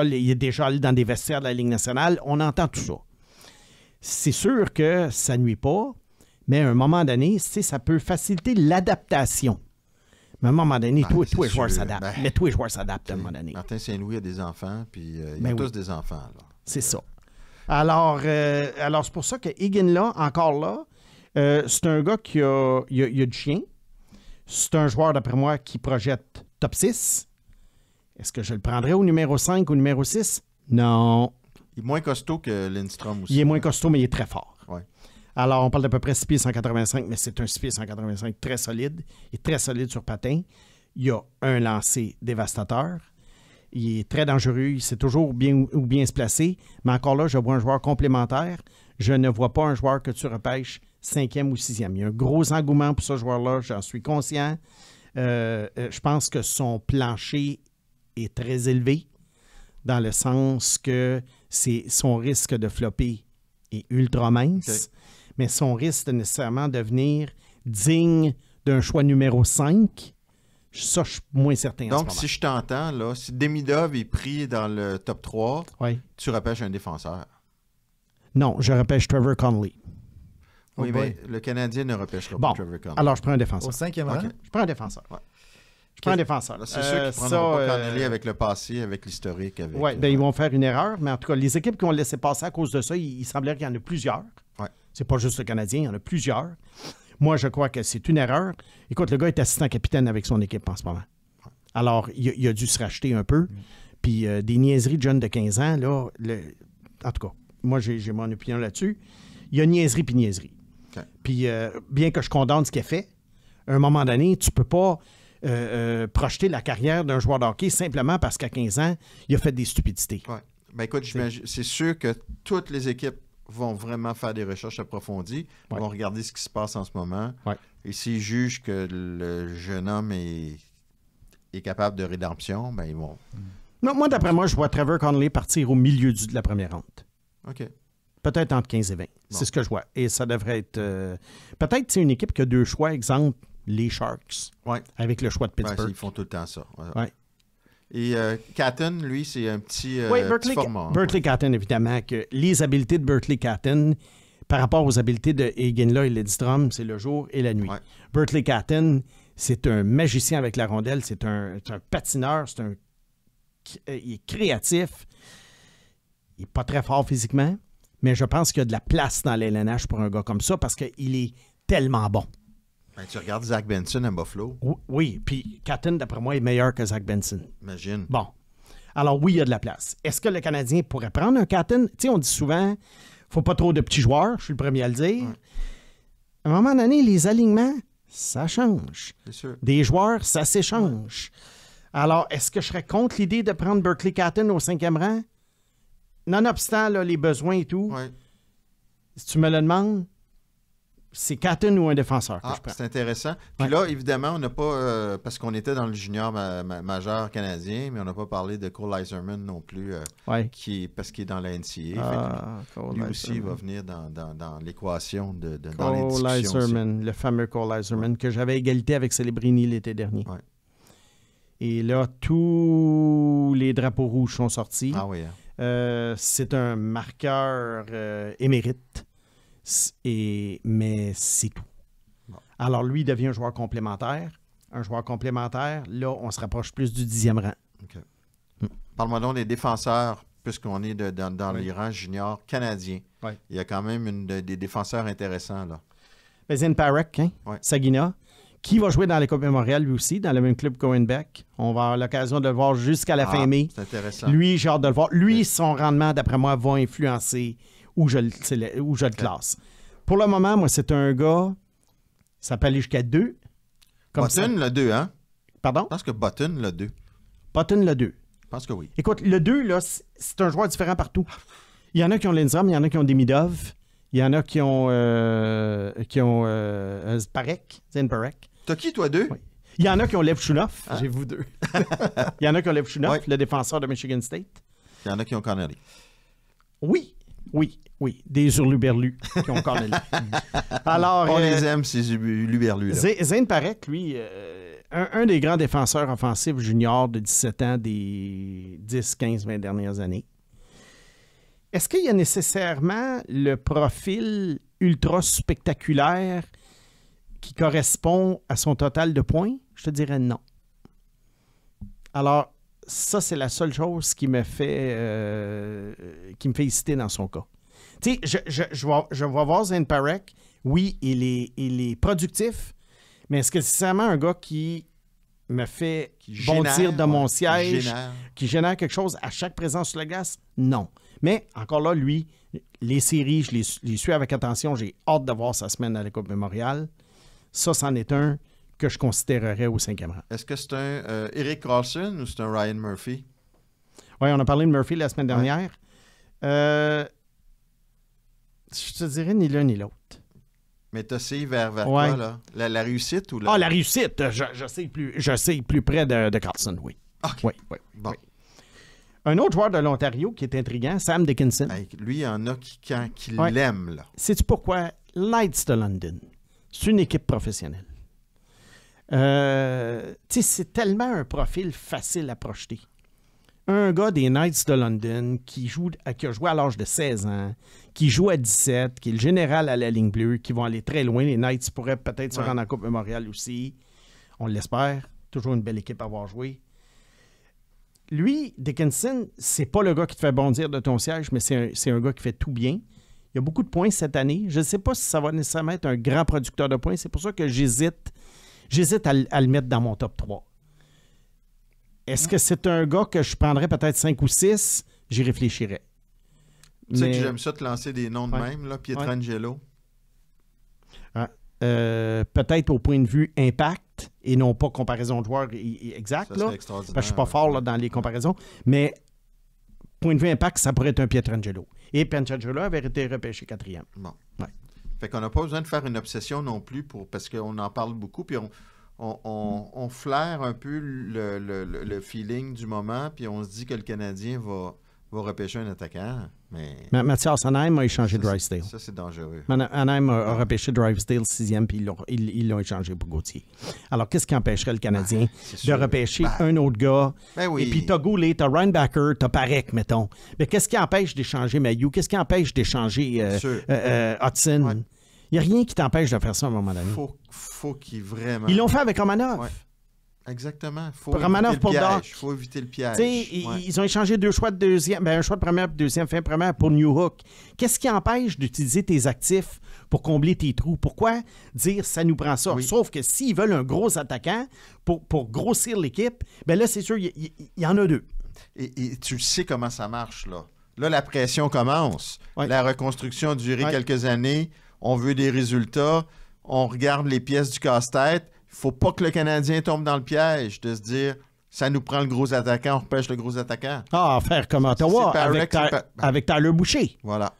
allé dans des vestiaires de la Ligue nationale, on entend tout ça. C'est sûr que ça nuit pas, mais à un moment donné, ça peut faciliter l'adaptation. Mais à un moment donné, tous les joueurs s'adaptent. Mais tous les joueurs s'adaptent à un moment donné. Martin Saint-Louis a des enfants, puis ils ont tous des enfants. Alors. C'est ça. Alors c'est pour ça que Iginla, encore là, c'est un gars qui a du chien. C'est un joueur, d'après moi, qui projette top 6. Est-ce que je le prendrais au numéro 5 ou au numéro 6? Non. Il est moins costaud que Lidstrom aussi. Il est moins costaud, mais il est très fort. Ouais. Alors, on parle d'à peu près 6 pieds 185, mais c'est un 6 pieds 185 très solide. Il est très solide sur patin. Il a un lancer dévastateur. Il est très dangereux. Il sait toujours où bien se placer. Mais encore là, je vois un joueur complémentaire. Je ne vois pas un joueur que tu repêches 5e ou 6e. Il y a un gros engouement pour ce joueur-là. J'en suis conscient. Je pense que son plancher est très élevé dans le sens que son risque de flopper est ultra mince. Okay. Mais son risque de nécessairement devenir digne d'un choix numéro 5, ça, je suis moins certain. Donc, si je t'entends, là, si Demidov est pris dans le top 3, tu repêches un défenseur. Non, je repêche Trevor Connolly. Oui, mais le Canadien ne repêchera pas Trevor Connolly. Alors, je prends un défenseur. Au 5e rang? Je prends un défenseur. Ouais. Je prends un défenseur. C'est sûr qu'ils ne prendront pas Connolly avec le passé, avec l'historique. Oui, ils vont faire une erreur, mais en tout cas, les équipes qui ont laissé passer à cause de ça, il semblerait qu'il y en a plusieurs. Ouais. C'est pas juste le Canadien, il y en a plusieurs. Moi, je crois que c'est une erreur. Écoute, le gars est assistant capitaine avec son équipe en ce moment. Ouais. Alors, il a dû se racheter un peu. Puis des niaiseries de jeunes de 15 ans, là, en tout cas, moi, j'ai mon opinion là-dessus. Il y a niaiserie puis niaiserie. Okay. Puis, bien que je condamne ce qu'il a fait, à un moment donné, tu peux pas projeter la carrière d'un joueur de hockey simplement parce qu'à 15 ans, il a fait des stupidités. Ouais. Ben écoute, c'est sûr que toutes les équipes vont vraiment faire des recherches approfondies, vont regarder ce qui se passe en ce moment. Ouais. Et s'ils jugent que le jeune homme est capable de rédemption, ben ils vont... Non, moi, d'après moi, je vois Trevor Connolly partir au milieu de la première ronde. OK. Peut-être entre 15 et 20. Bon. C'est ce que je vois. Et ça devrait être... peut-être c'est une équipe qui a 2 choix, exemple, les Sharks, avec le choix de Pittsburgh. Ils font tout le temps ça. Ouais. Et Catton, lui, c'est un petit, petit format. Berkeley Catton, évidemment, que les habiletés de Berkeley Catton par rapport aux habiletés de Eginla et Lidstrom, c'est le jour et la nuit. Ouais. Berkeley Catton, c'est un magicien avec la rondelle, c'est un patineur, il est créatif, il n'est pas très fort physiquement, mais je pense qu'il y a de la place dans l'LNH pour un gars comme ça parce qu'il est tellement bon. Ben, tu regardes Zach Benson à Buffalo. Oui, puis Catton, d'après moi, est meilleur que Zach Benson. Imagine. Bon. Alors oui, il y a de la place. Est-ce que le Canadien pourrait prendre un Catton? Tu sais, on dit souvent, faut pas trop de petits joueurs, je suis le premier à le dire. Ouais. À un moment donné, les alignements, ça change. C'est sûr. Des joueurs, ça s'échange. Alors, est-ce que je serais contre l'idée de prendre Berkeley Catton au 5e rang? Nonobstant là, les besoins et tout, si tu me le demandes, c'est Catton ou un défenseur que je prends. C'est intéressant. Puis là, évidemment, on n'a pas... parce qu'on était dans le junior majeur canadien, mais on n'a pas parlé de Cole Eiserman non plus, parce qu'il est dans la NCA. Lui aussi, il va venir dans l'équation dans les discussions. Cole Eiserman, le fameux Cole Eiserman, que j'avais égalité avec Celebrini l'été dernier. Ouais. Et là, tous les drapeaux rouges sont sortis. Ah oui. C'est un marqueur émérite. Mais c'est tout. Bon. Alors, lui, il devient un joueur complémentaire. Un joueur complémentaire, là, on se rapproche plus du 10e rang. Okay. Parle-moi donc des défenseurs, puisqu'on est dans les rangs juniors canadiens. Oui. Il y a quand même des défenseurs intéressants, là. Zane Parek, Sagina, qui va jouer dans la Coupe Mémorial, lui aussi, dans le même club qu'Owen Beck. On va avoir l'occasion de le voir jusqu'à la fin mai. C'est intéressant. Lui, j'ai hâte de le voir. Lui, son rendement, d'après moi, va influencer où je le classe. Pour le moment, moi, c'est un gars, ça peut aller jusqu'à 2. Button, le 2, hein? Pardon? Je pense que Button, le 2. Button, le 2. Je pense que oui. Écoute, le 2, là, c'est un joueur différent partout. Il y en a qui ont Lindstrom, il y en a qui ont Demidov, il y en a qui ont Parek, Zane Parek. T'as qui, toi, 2? Oui. Il y en a qui ont Lev Shunov. J'ai vous 2. Il y en a qui ont Lev Shunov, le défenseur de Michigan State. Il y en a qui ont Connolly. Oui. Des hurluberlus qui ont Connolly. Alors, on les aime, ces hurluberlus. Zane Parek, lui, un des grands défenseurs offensifs juniors de 17 ans des 10, 15, 20 dernières années. Est-ce qu'il y a nécessairement le profil ultra spectaculaire qui correspond à son total de points? Je te dirais non. Alors, ça, c'est la seule chose qui me fait hésiter dans son cas. Tu sais, je vais voir Zane Parek. Oui, il est productif, mais est-ce que c'est vraiment un gars qui me fait bondir de mon siège, qui génère quelque chose à chaque présence sur la glace? Non. Mais encore là, lui, Les séries, je les suis avec attention. J'ai hâte de voir sa semaine à la Coupe Memorial. Ça, c'en est un que je considérerais au 5e rang. Est-ce que c'est un Erik Karlsson ou c'est un Ryan Murphy? Oui, on a parlé de Murphy la semaine dernière. Je te dirais ni l'un ni l'autre. Mais tu as vers Ouais. quoi, là? La réussite ou la... Ah, la réussite! Je sais plus près de Carlson, oui. OK. Oui. Bon. Un autre joueur de l'Ontario qui est intriguant, Sam Dickinson. Hey, lui, il y en a qui Ouais. l'aiment, là. Sais-tu pourquoi? Knights de London. C'est une équipe professionnelle. C'est tellement un profil facile à projeter. Un gars des Knights de London qui a joué à l'âge de 16 ans, qui joue à 17, qui est le général à la ligne bleue, qui vont aller très loin. Les Knights pourraient peut-être se rendre en Coupe Memorial aussi. On l'espère. Toujours une belle équipe à avoir joué. Lui, Dickinson, c'est pas le gars qui te fait bondir de ton siège, mais c'est un gars qui fait tout bien. Il y a beaucoup de points cette année. Je ne sais pas si ça va nécessairement être un grand producteur de points. C'est pour ça que j'hésite à le mettre dans mon top 3. Est-ce que c'est un gars que je prendrais peut-être 5 ou 6? J'y réfléchirais. Tu sais que j'aime ça te lancer des noms de Ouais. même, là, Pietrangelo. Peut-être au point de vue impact et non pas comparaison de joueurs exact. Ça Là, serait parce extraordinaire. que je ne suis pas fort là, dans les comparaisons. Mais point de vue impact, ça pourrait être un Pietrangelo. Et Pietrangelo avait été repêché 4e. Bon. Ouais. Fait qu'on n'a pas besoin de faire une obsession non plus parce qu'on en parle beaucoup, puis on flaire un peu le feeling du moment, puis on se dit que le Canadien va repêcher un attaquant. Mais Mathias Anaheim a échangé Drysdale. ça, c'est dangereux. Anaheim a repêché Drysdale 6e, puis ils l'ont échangé pour Gauthier. Alors, qu'est-ce qui empêcherait le Canadien c'est de sûr. repêcher un autre gars? Ben oui. Et puis, t'as Goulet, t'as Reinbacker, t'as Parek, mettons. Mais qu'est-ce qui empêche d'échanger Mailloux? Qu'est-ce qui empêche d'échanger Sûr. Hudson? Ouais. Il n'y a rien qui t'empêche de faire ça à un moment donné. Faut qu'il vraiment... Ils l'ont fait avec Romanov. Ouais. Exactement. Faut Romanov éviter pour le piège. Doc. Faut éviter le piège. Tu sais, Ouais. ils ont échangé 2 choix de deuxième, un choix de première et deuxième, fin première pour New Hook. Qu'est-ce qui empêche d'utiliser tes actifs pour combler tes trous? Pourquoi dire ça nous prend ça? Oui. Sauf que s'ils veulent un gros attaquant pour grossir l'équipe, bien là, c'est sûr, il y en a 2. Et tu sais comment ça marche, là. Là, la pression commence. Ouais. La reconstruction a duré Ouais. quelques années. On veut des résultats. On regarde les pièces du casse-tête. Il ne faut pas que le Canadien tombe dans le piège de se dire ça nous prend le gros attaquant, on repêche le gros attaquant. Ah, faire comme Ottawa C'est avec, Parek, avec Tyler Boucher. Voilà.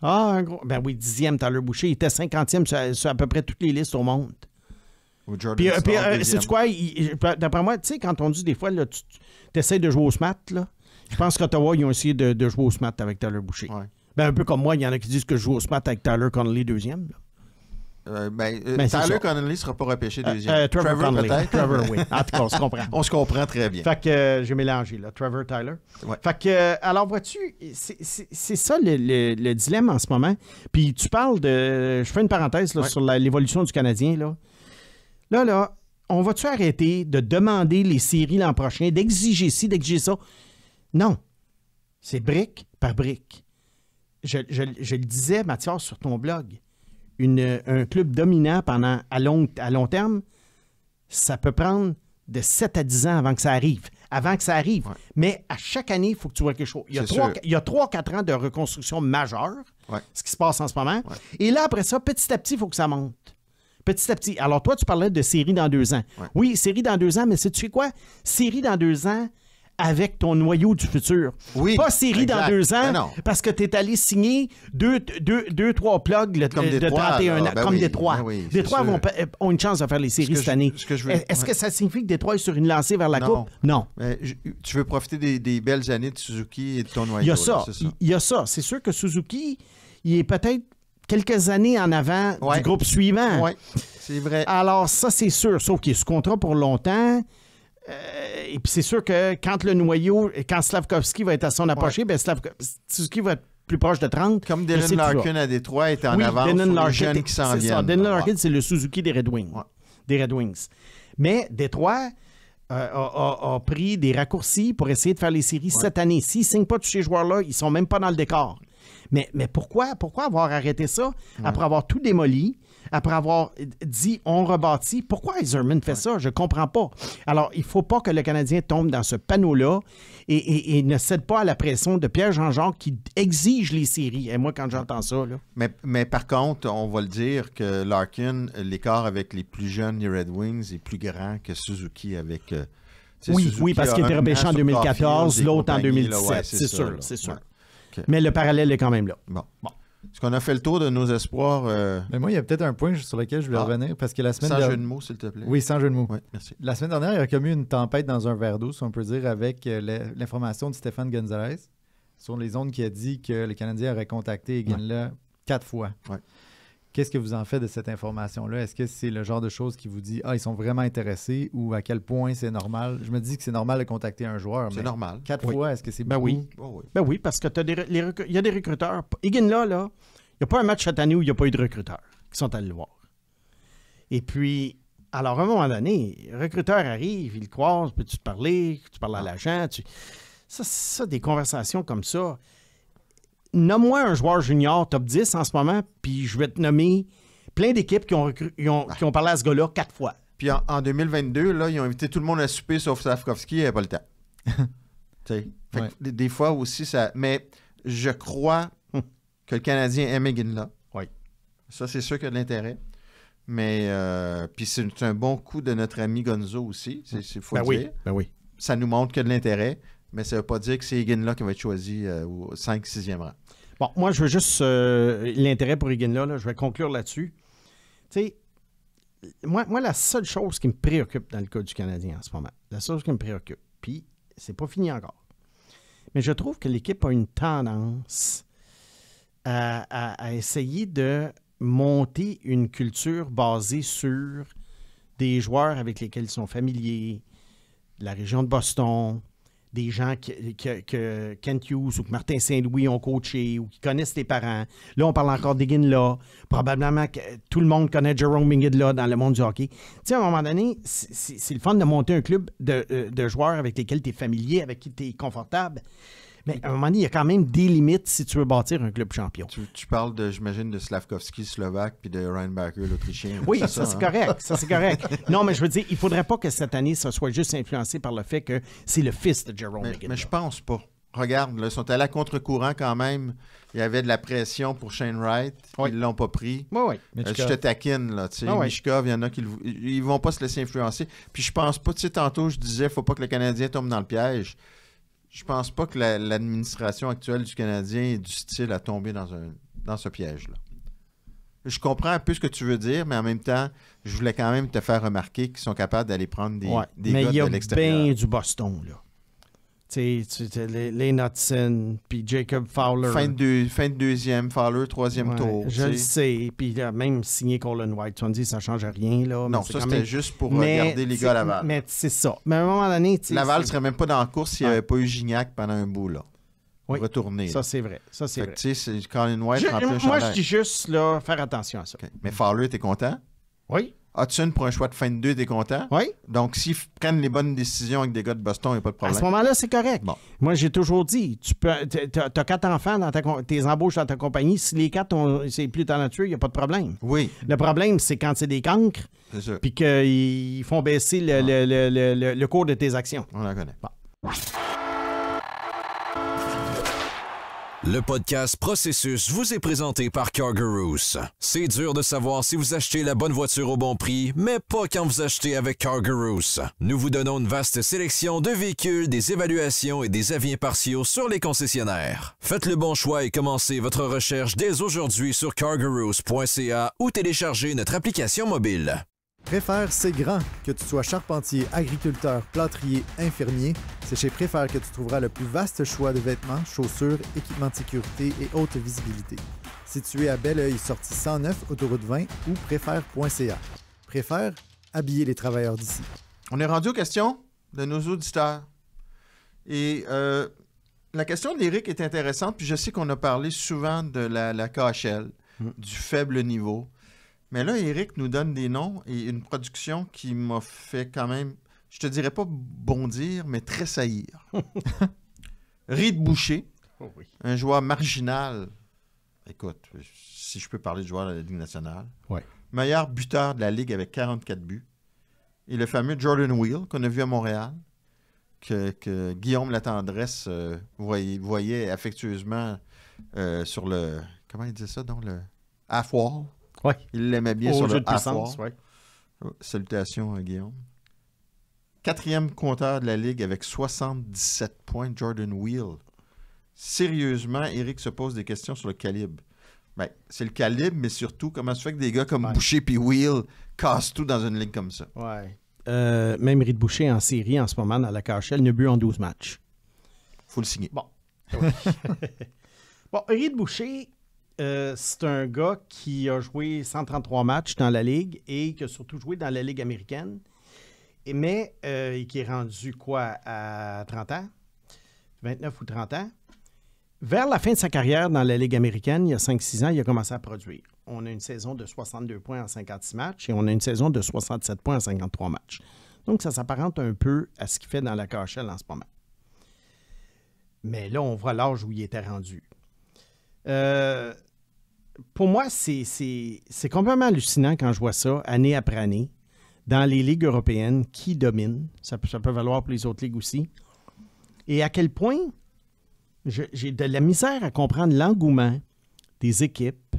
Ah, un gros. Ben oui, 10e Tyler Boucher. Il était 50e sur à peu près toutes les listes au monde. Ou Jordan Puis, Staal, deuxième. sais-tu quoi? D'après moi, tu sais, quand on dit des fois, là, tu essaies de jouer au SMAT, là, je pense qu'Ottawa, ils ont essayé de jouer au SMAT avec Tyler Boucher. Ouais. Ben, un peu comme moi, il y en a qui disent que je joue au SMAT avec Tyler Connolly, 2e. là. Ben, c'est ça. Tyler Connolly ne sera pas repêché deuxième. Trevor Connolly. peut-être. Trevor, oui. En tout cas, on se comprend. On se comprend très bien. Fait que j'ai mélangé, là. Trevor, Tyler. Ouais. Fait que, alors, vois-tu, c'est ça le dilemme en ce moment. Puis tu parles de... Je fais une parenthèse là, Ouais. sur l'évolution du Canadien, là. Là, on va-tu arrêter de demander les séries l'an prochain, d'exiger ci, d'exiger ça? Non. C'est brique par brique. Je le disais, Mathias, sur ton blog. Un club dominant à long terme, ça peut prendre de 7 à 10 ans avant que ça arrive. Ouais. Mais à chaque année, il faut que tu vois quelque chose. Il y a C'est sûr. 3-4 ans de reconstruction majeure, Ouais. ce qui se passe en ce moment. Ouais. Et là, après ça, petit à petit, il faut que ça monte. Petit à petit. Alors, toi, tu parlais de série dans 2 ans. Ouais. Oui, série dans 2 ans, mais sais-tu quoi? Série dans 2 ans avec ton noyau du futur. Oui, Pas série dans exact. 2 ans Ben non. parce que tu es allé signer 2-3 plugs Comme de Détroit, 31 ans. là. Ben comme oui, Détroit. ben oui, c'est Détroit sûr. ont une chance de faire les séries cette année. ce que je veux- Est-ce ouais. que ça signifie que Détroit est sur une lancée vers la Non. Coupe? Non. Mais tu veux profiter des belles années de Suzuki et de ton noyau. Il y a là, ça. c'est ça. Il y a ça. C'est sûr que Suzuki, il est peut-être quelques années en avant Ouais. du groupe suivant. Oui, c'est vrai. Alors, ça, c'est sûr. Sauf qu'il est sous contrat pour longtemps. Et puis, c'est sûr que quand le noyau, quand Slavkovski va être à son apogée, ben Suzuki va être plus proche de 30. Comme Je sais Dylan que tu vas. Larkin à Détroit est en Oui, avance Dylan sur les Larkin, jeunes qui s'en c'est viennent. ça. Dylan Ouais. Larkin, c'est le Suzuki des Red Wings. Ouais. Des Red Wings. Mais Détroit a pris des raccourcis pour essayer de faire les séries cette année. S'ils ne signent pas tous ces joueurs-là, ils ne sont même pas dans le décor. Mais pourquoi avoir arrêté ça après avoir tout démoli, après avoir dit « on rebâtit ». Pourquoi Yzerman fait ça? Je ne comprends pas. Alors, il ne faut pas que le Canadien tombe dans ce panneau-là et ne cède pas à la pression de Pierre-Jean Jacques qui exige les séries. Et moi, quand j'entends ça... Là... Mais par contre, on va le dire que Larkin, l'écart avec les plus jeunes des Red Wings est plus grand que Suzuki avec... oui, parce qu'il était repêché en 2014, l'autre en 2017. Ouais, c'est sûr, là. c'est sûr. Ouais. Okay. Mais le parallèle est quand même là. Bon. Est-ce qu'on a fait le tour de nos espoirs? Mais moi, il y a peut-être un point sur lequel je voulais revenir, parce que la semaine sans dernière... jeu de mots, s'il te plaît. Oui, sans jeu de mots. Oui, merci. La semaine dernière, il y a comme eu une tempête dans un verre d'eau, si on peut dire, avec l'information de Stéphane Gonzalez sur les ondes qui a dit que le Canadien aurait contacté Iginla 4 fois. Ouais. Qu'est-ce que vous en faites de cette information-là? Est-ce que c'est le genre de choses qui vous dit « Ah, ils sont vraiment intéressés » ou à quel point c'est normal? Je me dis que c'est normal de contacter un joueur. C'est normal. 4 fois, est-ce que c'est beaucoup? Oui. Oh, oui. Ben oui, parce que il y a des recruteurs. Iginla, là, il n'y a pas un match cette année où il n'y a pas eu de recruteurs qui sont allés le voir. Et puis, alors, à un moment donné, le recruteur arrive, il le croise, peux-tu te parler? Tu parles à l'agent? Ça, des conversations comme ça... Nomme-moi un joueur junior top 10 en ce moment, puis je vais te nommer plein d'équipes qui ont parlé à ce gars-là 4 fois. Puis en 2022, là, ils ont invité tout le monde à souper sauf Slavkovski, il n'y avait pas le temps. Fait que des fois aussi, ça... Mais je crois que le Canadien aime Iginla. Oui. Ça, c'est sûr qu'il y a de l'intérêt. Mais puis c'est un bon coup de notre ami Gonzo aussi, il faut le dire. Ben oui. Ça nous montre qu'il y a de l'intérêt, mais ça ne veut pas dire que c'est Iginla qui va être choisi au 5-6e rang. Bon, moi, je veux juste l'intérêt pour Iginla, là, je vais conclure là-dessus. Tu sais, moi, la seule chose qui me préoccupe dans le cas du Canadien en ce moment, la seule chose qui me préoccupe, puis c'est pas fini encore, mais je trouve que l'équipe a une tendance à essayer de monter une culture basée sur des joueurs avec lesquels ils sont familiers, la région de Boston, des gens que Kent Hughes ou que Martin Saint-Louis ont coaché ou qui connaissent les parents. Là, on parle encore d'Iginla. Probablement que tout le monde connaît Jarome Iginla dans le monde du hockey. Tu sais, à un moment donné, c'est le fun de monter un club de joueurs avec lesquels tu es familier, avec qui tu es confortable. Mais à un moment donné, il y a quand même des limites si tu veux bâtir un club champion. Tu parles, j'imagine, de Slavkovski, slovaque, puis de Reinbacher, l'Autrichien. Oui, ça c'est correct. Ça, c'est correct. Non, mais je veux dire, il ne faudrait pas que cette année, ça soit juste influencé par le fait que c'est le fils de Jarome Iginla. Mais je pense pas. Regarde, là, ils sont allés à contre-courant quand même. Il y avait de la pression pour Shane Wright. Oui. Ils ne l'ont pas pris. Oui. Je te taquine, là. Michkov, il y en a qui ils vont pas se laisser influencer. Puis je pense pas, tu sais, tantôt, je disais, faut pas que le Canadien tombe dans le piège. Je pense pas que l'administration actuelle du Canadien est du style à tomber dans ce piège-là. Je comprends un peu ce que tu veux dire, mais en même temps, je voulais quand même te faire remarquer qu'ils sont capables d'aller prendre des gars de l'extérieur. Mais il y a bien du Boston, là. Tu sais, les Knudsen, puis Jacob Fowler. Fin de deuxième, Fowler, troisième tour. Je le sais. Puis même signer Colin White, tu me dis, ça ne change rien. Là, non, ça, c'était juste pour regarder les gars à Laval. Mais c'est ça. Mais à un moment donné... Laval ne serait même pas dans la course s'il n'y avait pas eu Gignac pendant un bout, là. Oui, retourner. Ça, c'est vrai. Ça, c'est vrai. Tu sais, c'est Colin White rempli un moi, chandail. je dis juste, là, faire attention à ça. Okay. Mais Fowler, t'es content? Oui. Hudson, pour un choix de fin de 2, t'es content? Oui. Donc, s'ils prennent les bonnes décisions avec des gars de Boston, il n'y a pas de problème. À ce moment-là, c'est correct. Bon. Moi, j'ai toujours dit, tu as 4 enfants dans tes embauches dans ta compagnie. Si les 4, c'est plus talentueux, il n'y a pas de problème. Oui. Le problème, c'est quand c'est des cancres, puis qu'ils font baisser le cours de tes actions. On la connaît. Bon. Le podcast Processus vous est présenté par Cargarous. C'est dur de savoir si vous achetez la bonne voiture au bon prix, mais pas quand vous achetez avec Cargarous. Nous vous donnons une vaste sélection de véhicules, des évaluations et des avis impartiaux sur les concessionnaires. Faites le bon choix et commencez votre recherche dès aujourd'hui sur cargarous.ca ou téléchargez notre application mobile. Préfère, c'est grand. Que tu sois charpentier, agriculteur, plâtrier, infirmier, c'est chez Préfère que tu trouveras le plus vaste choix de vêtements, chaussures, équipements de sécurité et haute visibilité. Situé à Belleuil, sortie 109, autoroute 20 ou préfère.ca. Préfère, habiller les travailleurs d'ici. On est rendu aux questions de nos auditeurs. Et la question d'Éric est intéressante, puis je sais qu'on a parlé souvent de la KHL, du faible niveau. Mais là, Éric nous donne des noms et une production qui m'a fait quand même, je te dirais pas bondir, mais tressaillir. Reed Boucher, un joueur marginal écoute, si je peux parler de joueur de la Ligue nationale, Ouais. meilleur buteur de la Ligue avec 44 buts. Et le fameux Jordan Wheel qu'on a vu à Montréal, que Guillaume Latendresse voyait affectueusement sur le... Comment il disait ça, donc? Le half-wall. Ouais. Il l'aimait bien Au sur jeu le de puissance, half-wall. ouais. Salutations à Guillaume. 4e compteur de la Ligue avec 77 points, Jordan Wheel. Sérieusement, Eric se pose des questions sur le calibre. Ben, c'est le calibre, mais surtout, comment se fait que des gars comme Boucher puis Wheel cassent tout dans une ligue comme ça? Ouais. Même Reed Boucher en série en ce moment dans la KHL, 9 buts en 12 matchs. Faut le signer. Bon. Ouais. Bon, Reed Boucher, c'est un gars qui a joué 133 matchs dans la Ligue et qui a surtout joué dans la Ligue américaine, mais qui est rendu quoi à 30 ans? 29 ou 30 ans. Vers la fin de sa carrière dans la Ligue américaine, il y a 5-6 ans, il a commencé à produire. On a une saison de 62 points en 56 matchs et on a une saison de 67 points en 53 matchs. Donc, ça s'apparente un peu à ce qu'il fait dans la KHL en ce moment. Mais là, on voit l'âge où il était rendu. Pour moi, c'est complètement hallucinant quand je vois ça, année après année, dans les ligues européennes, qui dominent. Ça peut valoir pour les autres ligues aussi. Et à quel point j'ai de la misère à comprendre l'engouement des équipes,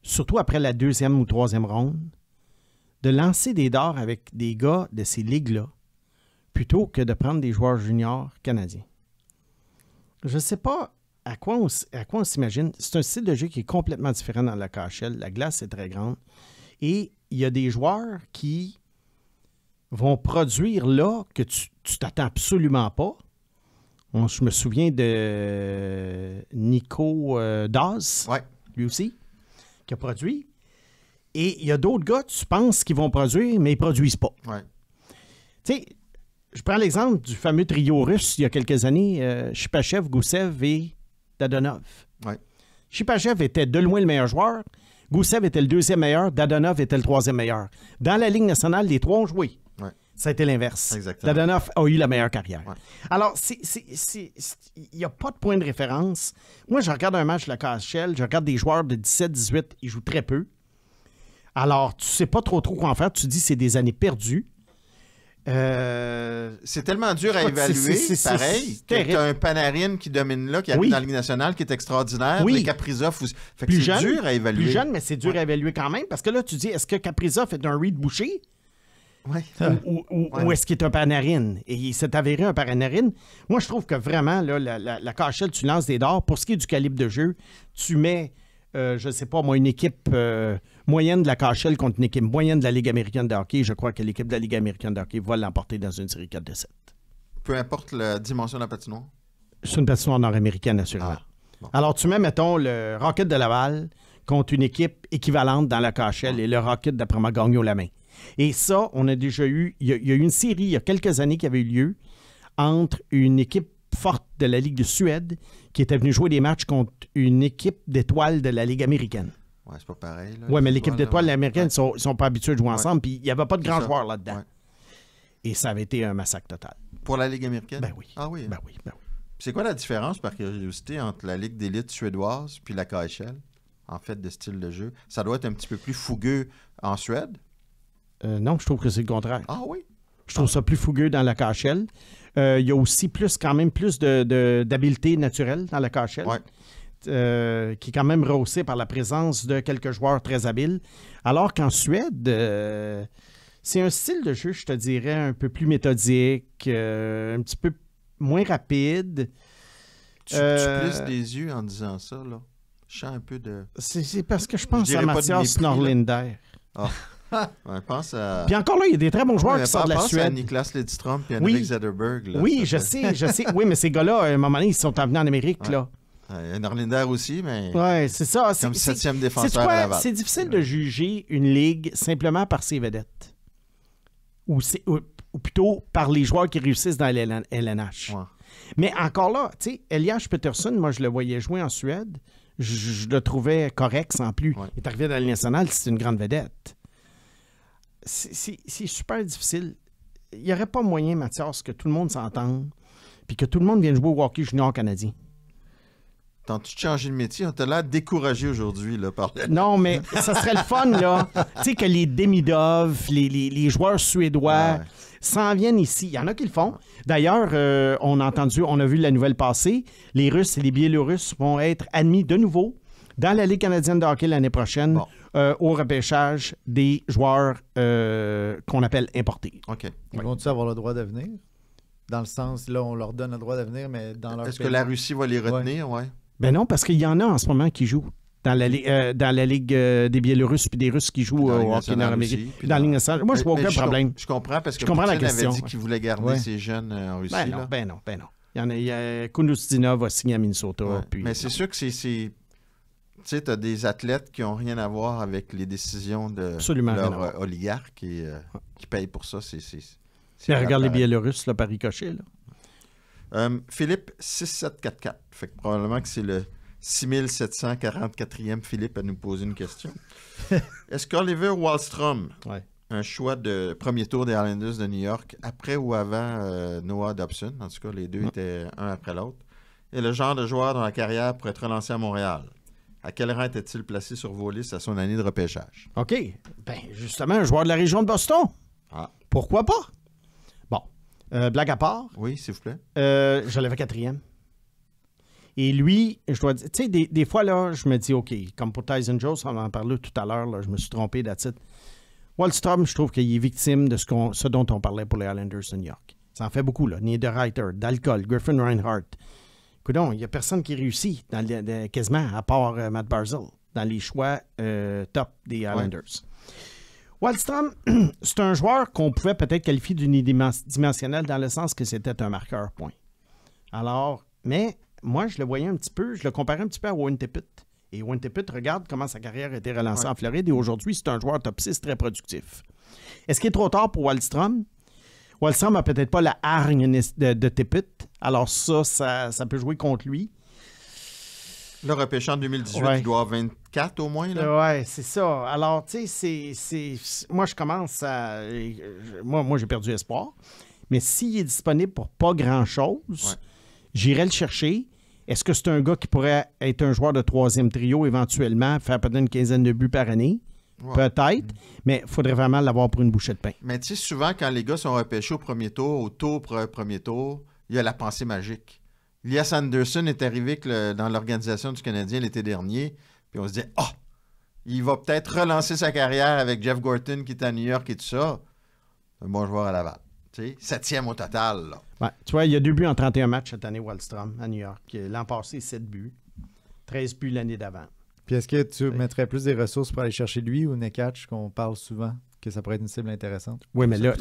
surtout après la 2e ou 3e ronde, de lancer des dards avec des gars de ces ligues-là, plutôt que de prendre des joueurs juniors canadiens. Je ne sais pas à quoi on s'imagine. C'est un style de jeu qui est complètement différent dans la KHL. La glace est très grande. Et il y a des joueurs qui vont produire là que tu t'attends absolument pas. Je me souviens de Nico Daz, lui aussi, qui a produit. Et il y a d'autres gars, tu penses qu'ils vont produire, mais ils ne produisent pas. Ouais. Tu sais, je prends l'exemple du fameux trio russe il y a quelques années, Shipachev, Goussev et Dadonov. Ouais. Shipachev était de loin le meilleur joueur, Goussev était le 2e meilleur, Dadonov était le 3e meilleur. Dans la Ligue nationale, les 3 ont joué. Ouais. Ça a été l'inverse. Exactement. Dadonov a eu la meilleure carrière. Ouais. Alors, il n'y a pas de point de référence. Moi, je regarde un match de la KHL, je regarde des joueurs de 17-18, ils jouent très peu. Alors, tu ne sais pas trop quoi en faire. Tu te dis que c'est des années perdues. C'est tellement dur à évaluer, pareil. Tu as un Panarin qui domine là, qui arrive dans la Ligue nationale, qui est extraordinaire. Oui. Mais Kaprizov aussi. Fait que Plus c'est jeune, dur à évaluer. Plus jeune, mais c'est dur à évaluer quand même. Parce que là, tu dis, est-ce que Kaprizov est un Reed Boucher? Ouais. Ou est-ce qu'il est un Panarin? Et il s'est avéré un Panarin. Moi, je trouve que vraiment, là, la KHL, tu lances des dards. Pour ce qui est du calibre de jeu, tu mets, je ne sais pas, moi, une équipe moyenne de la KHL contre une équipe moyenne de la Ligue américaine de hockey. Je crois que l'équipe de la Ligue américaine de hockey va l'emporter dans une série 4-7. Peu importe la dimension de la patinoire? C'est une patinoire nord-américaine, assurément. Bon. Alors, tu mets, mettons, le Rocket de Laval contre une équipe équivalente dans la KHL et le Rocket, d'après moi, gagne la main. Et ça, on a déjà eu... Il y a eu une série, il y a quelques années, qui avait eu lieu entre une équipe forte de la Ligue de Suède qui était venue jouer des matchs contre une équipe d'étoiles de la Ligue américaine. Ouais, c'est pas pareil. Oui, mais l'équipe d'étoiles américaines ne sont pas habitués de jouer ensemble, puis il n'y avait pas de grands joueurs là-dedans. Ouais. Et ça avait été un massacre total. Pour la Ligue américaine? Ben oui. Ah oui. Ben oui, ben oui. C'est quoi la différence, par curiosité, entre la Ligue d'élite suédoise puis la KHL, en fait, de style de jeu? Ça doit être un petit peu plus fougueux en Suède? Non, je trouve que c'est le contraire. Ah oui? Je trouve ça plus fougueux dans la KHL. Il y a aussi quand même plus d'habileté naturelle dans la KHL, qui est quand même rehaussée par la présence de quelques joueurs très habiles. Alors qu'en Suède, c'est un style de jeu, je te dirais, un peu plus méthodique, un petit peu moins rapide. Tu plisses des yeux en disant ça, là. Je sens un peu de... C'est parce que je pense à Mathias Norlinder. Ah. Ouais, pense à... Puis encore là, il y a des très bons joueurs qui sortent de la Suède. Pense à Niklas Lidström et Henrik Zetterberg. Là, oui, je sais. Oui, mais ces gars-là, à un moment donné, ils sont venus en Amérique, là. Norlinder aussi, mais... Oui, c'est ça. Comme 7e défenseur à Laval. C'est difficile de juger une ligue simplement par ses vedettes. Ou plutôt par les joueurs qui réussissent dans LNH. Ouais. Mais encore là, tu sais, Elias Pettersson, moi, je le voyais jouer en Suède. Je le trouvais correct sans plus. Ouais. Il est arrivé dans la Ligue nationale, c'est une grande vedette. C'est super difficile. Il n'y aurait pas moyen, Mathias, que tout le monde s'entende puis que tout le monde vienne jouer au hockey junior canadien. T'as-tu changé de métier? On t'a l'air découragé aujourd'hui, là, par Non, mais ça serait le fun, là. Tu sais, que les Demidov, les joueurs suédois s'en viennent ici. Il y en a qui le font. D'ailleurs, on a vu la nouvelle passer. Les Russes et les Biélorusses vont être admis de nouveau dans la Ligue canadienne de hockey l'année prochaine au repêchage des joueurs qu'on appelle importés. OK. Ils vont-ils avoir le droit de venir? Dans le sens, là, on leur donne le droit de venir, mais dans leur Est-ce pays. que la Russie va les retenir? Ouais. Ben non, parce qu'il y en a en ce moment qui jouent dans la Ligue des Biélorusses puis des Russes qui jouent au hockey nord-américain. Puis dans la Ligue nationale. Moi, je vois aucun problème. Je comprends parce que Je comprends la Poutine question, avait dit qu'il voulait garder ces jeunes en Russie. Ben non. Il y a Kundustinov va signer à Minnesota. Ouais. Puis, mais c'est sûr que c'est tu sais, tu as des athlètes qui n'ont rien à voir avec les décisions de leurs oligarques et qui payent pour ça. Regarde les Biélorusses, là, par ricochet. Philippe, 6744. Fait que probablement que c'est le 6744e Philippe à nous poser une question. Est-ce qu'Oliver Wahlstrom, un choix de premier tour des Islanders de New York, après ou avant Noah Dobson, en tout cas les deux étaient un après l'autre, est le genre de joueur dont la carrière pourrait être relancée à Montréal? À quel rang était-il placé sur vos listes à son année de repêchage? OK. Ben, justement, un joueur de la région de Boston. Pourquoi pas? Bon. Blague à part. Oui, s'il vous plaît. Je l'avais 4e. Et lui, je dois dire, tu sais, des fois, là, je me dis, OK, comme pour Tyson Jones, on en parlait tout à l'heure, là, je me suis trompé d'attitude. Wahlstrom, je trouve qu'il est victime de ce dont on parlait pour les Islanders de New York. Ça en fait beaucoup, là. Niederreiter, d'alcool, Griffin Reinhardt. Écoute, il n'y a personne qui réussit quasiment, à part Matt Barzal, dans les choix top des Islanders. Ouais. Wahlstrom, c'est un joueur qu'on pouvait peut-être qualifier d'unidimensionnel dans le sens que c'était un marqueur, point. Alors, mais moi, je le voyais un petit peu, je le comparais un petit peu à Owen Tippett. Et Owen Tippett, regarde comment sa carrière a été relancée en Floride et aujourd'hui, c'est un joueur top 6 très productif. Est-ce qu'il est trop tard pour Wahlstrom? Wahlstrom n'a peut-être pas la hargne de Tippett. Alors ça peut jouer contre lui. Le repêché en 2018, il doit avoir 24 au moins. Oui, c'est ça. Alors, tu sais, moi, je commence à... Moi, j'ai perdu espoir. Mais s'il est disponible pour pas grand-chose, j'irai le chercher. Est-ce que c'est un gars qui pourrait être un joueur de troisième trio éventuellement, faire peut-être une quinzaine de buts par année? Ouais. Peut-être, mais il faudrait vraiment l'avoir pour une bouchée de pain. Mais tu sais, souvent, quand les gars sont repêchés au premier tour, premier tour, il y a la pensée magique. Elias Anderson est arrivé dans l'organisation du Canadien l'été dernier, puis on se dit « Ah! Il va peut-être relancer sa carrière avec Jeff Gorton qui est à New York et tout ça. » Un bon joueur à Laval. Tu sais, 7e au total. Là. Ouais, tu vois, il y a 2 buts en 31 matchs cette année, Wahlstrom, à New York. L'an passé, 7 buts. 13 buts l'année d'avant. Puis est-ce que tu mettrais plus des ressources pour aller chercher lui ou Necas, qu'on parle souvent, que ça pourrait être une cible intéressante? Oui, mais là,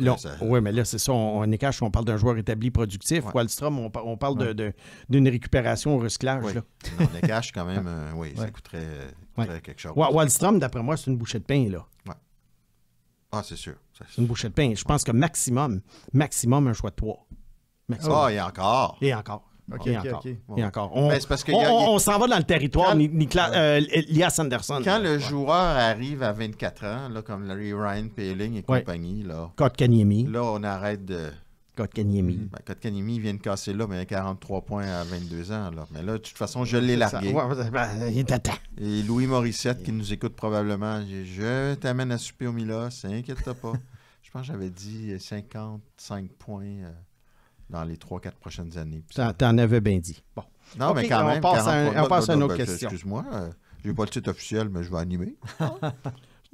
c'est ça. Necas, on parle d'un joueur établi productif. Wahlstrom, on parle d'une récupération au recyclage. Oui. Là. Non, Necas, quand même, ça coûterait quelque chose. Wahlstrom, d'après moi, c'est une bouchée de pain, là. Ouais. Ah, c'est sûr. C'est une bouchée de pain. Je pense que maximum, un choix de 3. Ah, et encore. Et encore. OK. Et encore. On s'en va dans le territoire, Elias Anderson. Quand le joueur arrive à 24 ans, là, comme Larry Ryan, Poehling et compagnie, là, Kotkaniemi. Là, on arrête de... Kotkaniemi. Kotkaniemi vient de casser là, mais il a 43 points à 22 ans. Là. Mais là, de toute façon, je l'ai largué. Il est à temps. Et Louis Morissette, qui nous écoute probablement, je t'amène à souper au Milos, inquiète-toi pas. Je pense que j'avais dit 55 points... dans les 3-4 prochaines années. T'en avais bien dit. Bon. Non, okay, mais quand même. On passe à une autre question. Excuse-moi, j'ai pas le titre officiel, mais je vais animer.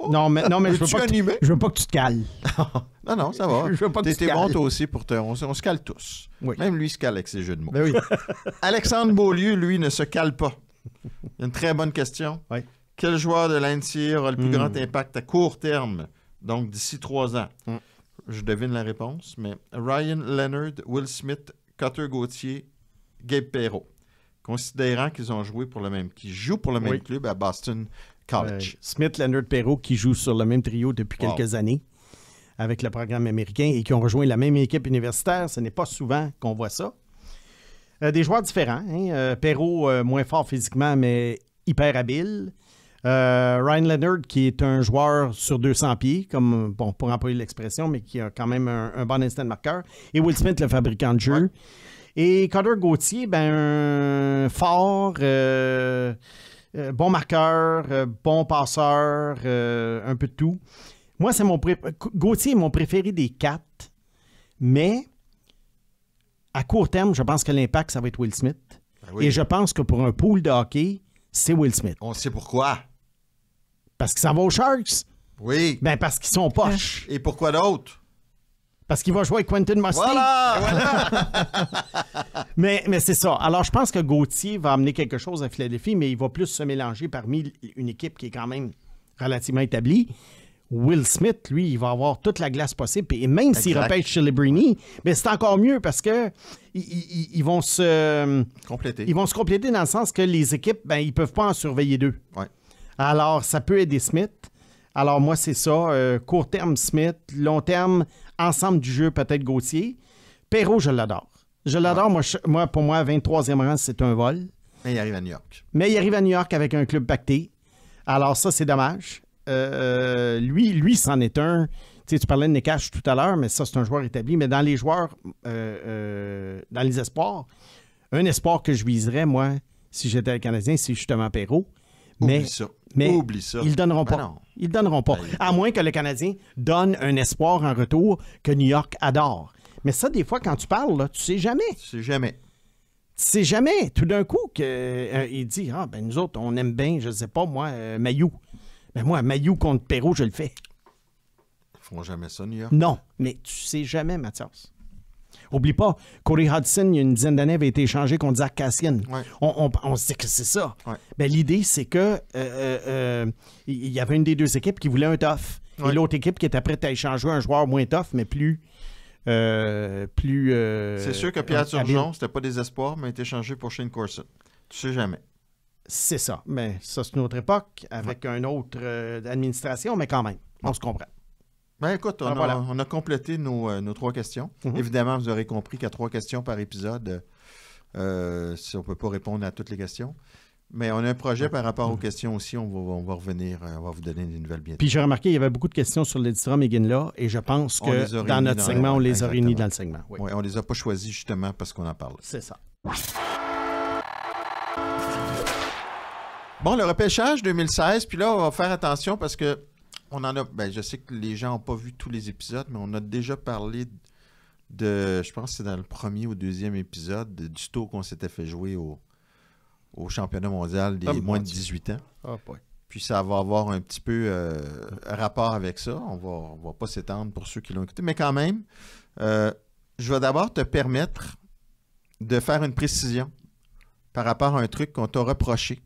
Non, mais je veux pas que tu te cales. non, ça va. Je veux pas que tu te cales. T'es bon, toi aussi, on se cale tous. Oui. Même lui se cale avec ses jeux de mots. Ben oui. Alexandre Beaulieu, lui, ne se cale pas. Une très bonne question. Oui. Quel joueur de l'NCAA aura le plus grand impact à court terme, donc d'ici 3 ans? Je devine la réponse, mais Ryan Leonard, Will Smith, Cutter Gauthier, Gabe Perreault. Considérant qu'ils jouent pour le même club à Boston College. Smith, Leonard, Perreault qui jouent sur le même trio depuis quelques années avec le programme américain et qui ont rejoint la même équipe universitaire. Ce n'est pas souvent qu'on voit ça. Des joueurs différents. Perreault, moins fort physiquement, mais hyper habile. Ryan Leonard, qui est un joueur sur 200 pieds, pour employer l'expression, mais qui a quand même un bon instinct de marqueur. Et Will Smith, le fabricant de jeu. Et Cutter Gauthier, ben, fort, bon marqueur, bon passeur, un peu de tout. Moi, c'est Gauthier est mon préféré des 4, mais à court terme, je pense que l'impact, ça va être Will Smith. Ben oui. Et je pense que pour un pool de hockey, c'est Will Smith. On sait pourquoi. Parce qu'il s'en va aux Sharks. Oui. Ben, parce qu'ils sont poches. Et pourquoi d'autre? Parce qu'il va jouer avec Quentin Musty. Voilà! Mais c'est ça. Alors, je pense que Gauthier va amener quelque chose à Philadelphie, mais il va plus se mélanger parmi une équipe qui est quand même relativement établie. Will Smith, lui, il va avoir toute la glace possible. Et même s'il repêche Celebrini, mais c'est encore mieux parce que ils vont se compléter. Ils vont se compléter dans le sens que les équipes, ben, ils peuvent pas en surveiller 2. Ouais. Alors, ça peut aider Smith. Alors, moi, c'est ça. Court terme, Smith. Long terme, ensemble du jeu, peut-être Gauthier. Perrault, je l'adore. Je l'adore. Ouais. Pour moi, 23e rang, c'est un vol. Mais il arrive à New York. Mais il arrive à New York avec un club pacté. Alors, ça, c'est dommage. Lui, c'en est un. Tu sais, tu parlais de Nekash tout à l'heure, mais ça, c'est un joueur établi. Mais dans les joueurs, dans les espoirs, un espoir que je viserais, moi, si j'étais un Canadien, c'est justement Perrault. Oublie ça. Oublie ça. Ils ne donneront pas. Non. Ils ne donneront pas. À moins que le Canadien donne un espoir en retour que New York adore. Mais ça, des fois, quand tu parles, là, tu sais jamais. Tu sais jamais. Tu sais jamais. Tout d'un coup, il dit, ben nous autres, on aime bien, je ne sais pas, moi, Mailloux. Ben moi, Mailloux contre Perrault, je le fais. Ils font jamais ça, New York. Non, mais tu sais jamais, Mathias. Oublie pas, Corey Hudson, il y a une dizaine d'années, avait été échangé contre Zach Kassian. Ouais. On se dit que c'est ça. Ouais. Ben, l'idée, c'est que il y avait une des deux équipes qui voulait un tough. Ouais. Et l'autre équipe qui était prête à échanger un joueur moins tough, mais plus... c'est sûr que Pierre habile. Turgeon, c'était pas des espoirs, mais a été échangé pour Shane Corson. Tu sais jamais. C'est ça. Mais ça, c'est une autre époque, avec une autre administration, mais quand même, on se comprend. Ben écoute, on a complété nos 3 questions. Mm-hmm. Évidemment, vous aurez compris qu'il y a 3 questions par épisode. Si on ne peut pas répondre à toutes les questions. Mais on a un projet par rapport aux questions aussi. On va revenir. On va vous donner des nouvelles bientôt. Puis j'ai remarqué, il y avait beaucoup de questions sur l'éditeur Megan-là, et je pense que dans notre segment, on les a réunis dans le segment. Oui. Oui, on les a pas choisis justement parce qu'on en parle. C'est ça. Bon, le repêchage 2016, puis là, on va faire attention parce que on en a. Ben, je sais que les gens n'ont pas vu tous les épisodes, mais on a déjà parlé de. Je pense que c'est dans le premier ou deuxième épisode du tour qu'on s'était fait jouer au championnat mondial des moins de 18 ans. Oh boy. Puis ça va avoir un petit peu rapport avec ça. On va pas s'étendre pour ceux qui l'ont écouté. Mais quand même, je vais d'abord te permettre de faire une précision par rapport à un truc qu'on t'a reproché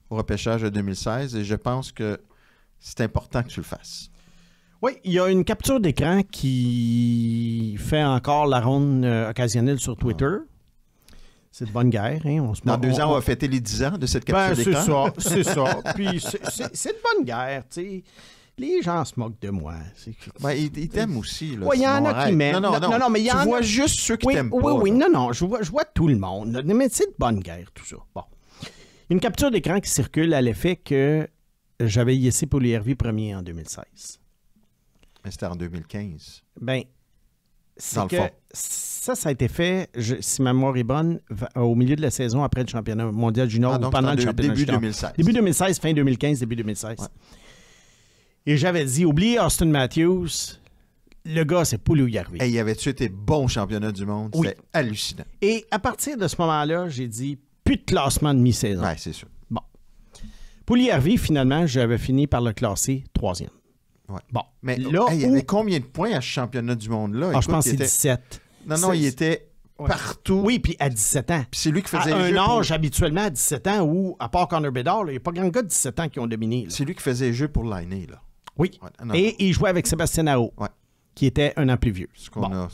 au repêchage de 2016. Et je pense que c'est important que tu le fasses. Oui, il y a une capture d'écran qui fait encore la ronde occasionnelle sur Twitter. C'est de bonne guerre. Hein? Dans 2 ans, on va fêter les 10 ans de cette capture d'écran. C'est ça. Puis c'est de bonne guerre, tu sais. Les gens se moquent de moi. Ben, ils t'aiment aussi. Oui, il y en a qui m'aiment. Non, mais tu vois juste ceux qui t'aiment pas. Oui, non, je vois tout le monde. Mais c'est de bonne guerre, tout ça. Bon. Une capture d'écran qui circule à l'effet que j'avais Jesse Puljujarvi premier en 2016. Mais c'était en 2015. Ben, c'est que ça a été fait, si ma mémoire est bonne, au milieu de la saison après le championnat mondial junior ou pendant le championnat début junior. 2016. Début 2016, fin 2015, début 2016. Ouais. Et j'avais dit, oubliez Austin Matthews, le gars, c'est Puljujarvi. Et il avait-tu été bon championnat du monde? Oui. C'était hallucinant. Et à partir de ce moment-là, j'ai dit, plus de classement de mi-saison. Oui, c'est sûr. Bon. Puljujarvi, finalement, j'avais fini par le classer 3e. Ouais. Bon. Mais là, il y avait combien de points à ce championnat du monde-là? Je pense que c'est 17. Non, il était partout. Oui, puis à 17 ans. Puis c'est lui qui faisait à les jeux. Un âge habituellement à 17 ans où, à part Connor Bedard, il n'y a pas grand gars de 17 ans qui ont dominé. Là. C'est lui qui faisait les jeux pour l'année, là. Oui. Ouais, et il jouait avec Sébastien Aho, qui était un an plus vieux. Ce qu'on a,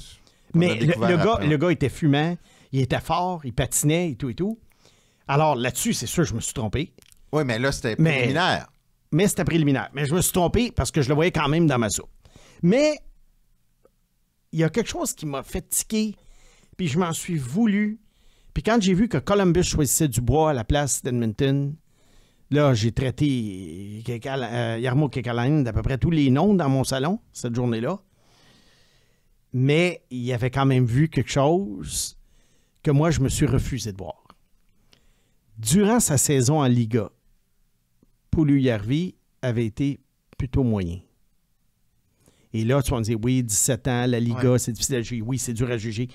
mais le gars était fumant, il était fort, il patinait et tout. Alors là-dessus, c'est sûr, je me suis trompé. Oui, mais là, c'était préliminaire. Mais c'était préliminaire. Mais je me suis trompé parce que je le voyais quand même dans ma soupe. Mais il y a quelque chose qui m'a fait tiquer, puis je m'en suis voulu. Puis quand j'ai vu que Columbus choisissait Dubois à la place d'Edmonton, là, j'ai traité Jarmo Kekalainen d'à peu près tous les noms dans mon salon cette journée-là. Mais il avait quand même vu quelque chose que moi, je me suis refusé de voir. Durant sa saison en Liga, Puljujarvi avait été plutôt moyen. Et là, tu vas me dire, oui, 17 ans, la Liga, c'est difficile à juger. Oui, c'est dur à juger.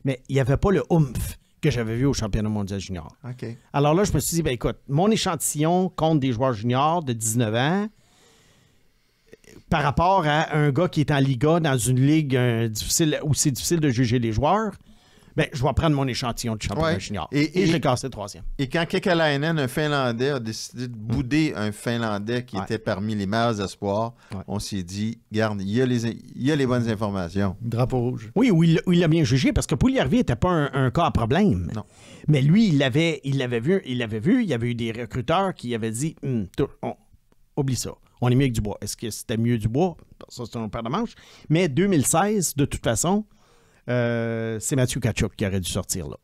Mais il n'y avait pas le oomph que j'avais vu au championnat mondial junior. OK. Alors là, je me suis dit, ben écoute, mon échantillon compte des joueurs juniors de 19 ans par rapport à un gars qui est en Liga dans une ligue difficile, où c'est difficile de juger les joueurs, ben, je vais prendre mon échantillon de championnat junior. Et je l'ai cassé troisième. Et quand Kekalainen, un Finlandais, a décidé de bouder un Finlandais qui était parmi les meilleurs espoirs, on s'est dit, garde, il y a les bonnes informations. Drapeau rouge. Oui, il l'a bien jugé parce que Puljujarvi n'était pas un cas à problème. Non. Mais lui, il l'avait vu. Il y avait eu des recruteurs qui avaient dit, oublie ça. On est mieux que Dubois. Est-ce que c'était mieux Dubois? Ça, c'est un paire de manches. Mais 2016, de toute façon, c'est Matthew Tkachuk qui aurait dû sortir là,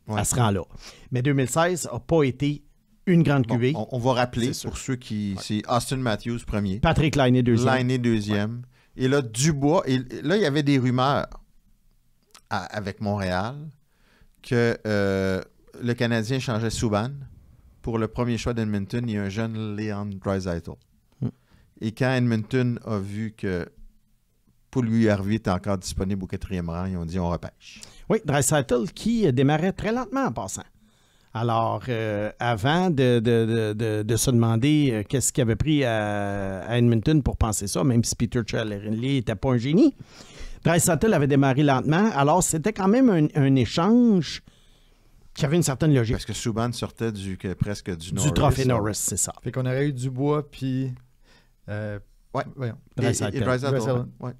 à ce rang-là. Mais 2016 n'a pas été une grande cuvée. On va rappeler pour ceux qui... C'est Austin Matthews premier. Patrick Laine deuxième. Laine deuxième. Ouais. Et là, Dubois... Et là, il y avait des rumeurs avec Montréal que le Canadien changeait Subban pour le premier choix d'Edmonton. Il y a un jeune Leon Draisaitl. Et quand Edmonton a vu que Puljujarvi est encore disponible au 4e rang, ils ont dit on repêche. Oui, Draisaitl qui démarrait très lentement en passant. Alors, avant de se demander qu'est-ce qu'il avait pris à Edmonton pour penser ça, même si Peter Chiarelli n'était pas un génie, Draisaitl avait démarré lentement. Alors, c'était quand même un échange qui avait une certaine logique. Parce que Subban sortait presque du Norris. Du trophée Norris, c'est ça. Fait qu'on aurait eu Dubois, puis... Oui, Draisaitl. Et Draisaitl. Ouais.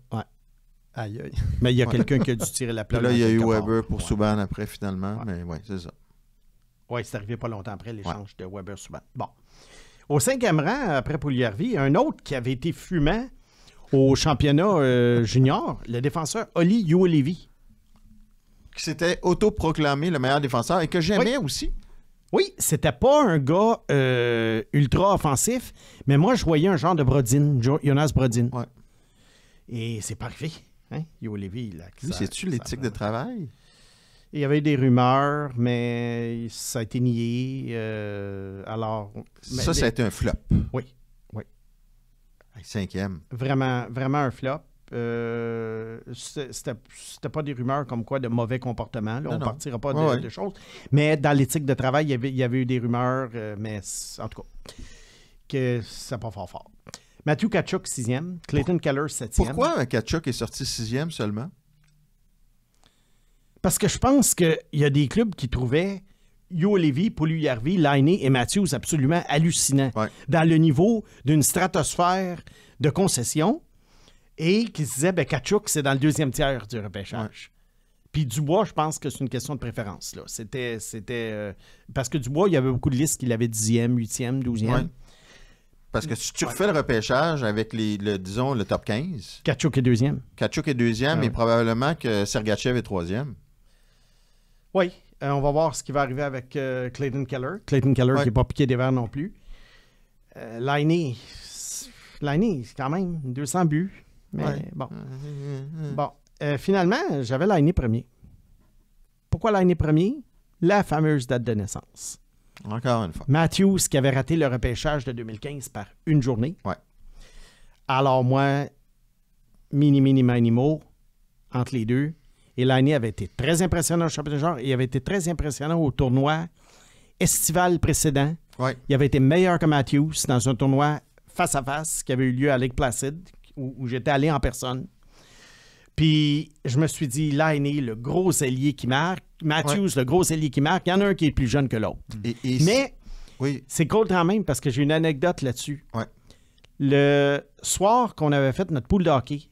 Aïe, aïe. Mais il y a quelqu'un qui a dû tirer la plaque. Là, il y a eu Weber pour Subban après, finalement. Mais oui, c'est ça. Oui, c'est arrivé pas longtemps après l'échange de Weber-Subban. Bon. Au 5e rang, après Puljujarvi, un autre qui avait été fumant au championnat junior, le défenseur Olli Juolevi. Qui s'était autoproclamé le meilleur défenseur et que j'aimais aussi. Oui, c'était pas un gars ultra offensif, mais moi, je voyais un genre de Brodin, Jonas Brodin. Ouais. Et c'est pas arrivé. Hein? Juolevi, là. Lui, c'est-tu l'éthique de travail? Il y avait eu des rumeurs, mais ça a été nié. Alors. Ça a été un flop. Oui. 5e. Vraiment, vraiment un flop. C'était pas des rumeurs comme quoi de mauvais comportement. Là. On ne partira pas de choses. Mais dans l'éthique de travail, il y avait eu des rumeurs, mais en tout cas, que c'est pas fort. Matthew Tkachuk, 6e. Clayton Keller, 7e. Pourquoi Tkachuk est sorti 6e seulement? Parce que je pense qu'il y a des clubs qui trouvaient Juolevi, Puljujarvi, Laine et Matthews absolument hallucinants dans le niveau d'une stratosphère de concession. Et qui se disait, Tkachuk, c'est dans le 2e tiers du repêchage. Ouais. Puis Dubois, je pense que c'est une question de préférence. Là. C'était parce que Dubois, il y avait beaucoup de listes qu'il avait 10e, 8e, 12e. Ouais. Parce que si tu refais le repêchage avec disons, le top 15... Tkachuk est 2e. Tkachuk est 2e et probablement que Sergachev est 3e. Oui. On va voir ce qui va arriver avec Clayton Keller. Clayton Keller qui n'est pas piqué des verres non plus. Laine, c'est quand même 200 buts. Mais bon. Finalement, j'avais Laine premier. Pourquoi Laine premier? La fameuse date de naissance. Encore une fois. Matthews qui avait raté le repêchage de 2015 par une journée. Ouais. Alors moi, mini-mo entre les deux. Et Laine avait été très impressionnant au championnat de genre. Il avait été très impressionnant au tournoi estival précédent. Ouais. Il avait été meilleur que Matthews dans un tournoi face-à-face qui avait eu lieu à Lake Placid, où j'étais allé en personne. Puis, je me suis dit, Laine, le gros ailier qui marque, Matthews, le gros ailier qui marque, il y en a un qui est plus jeune que l'autre. Mais, c'est cool quand même, parce que j'ai une anecdote là-dessus. Ouais. Le soir qu'on avait fait notre pool de hockey,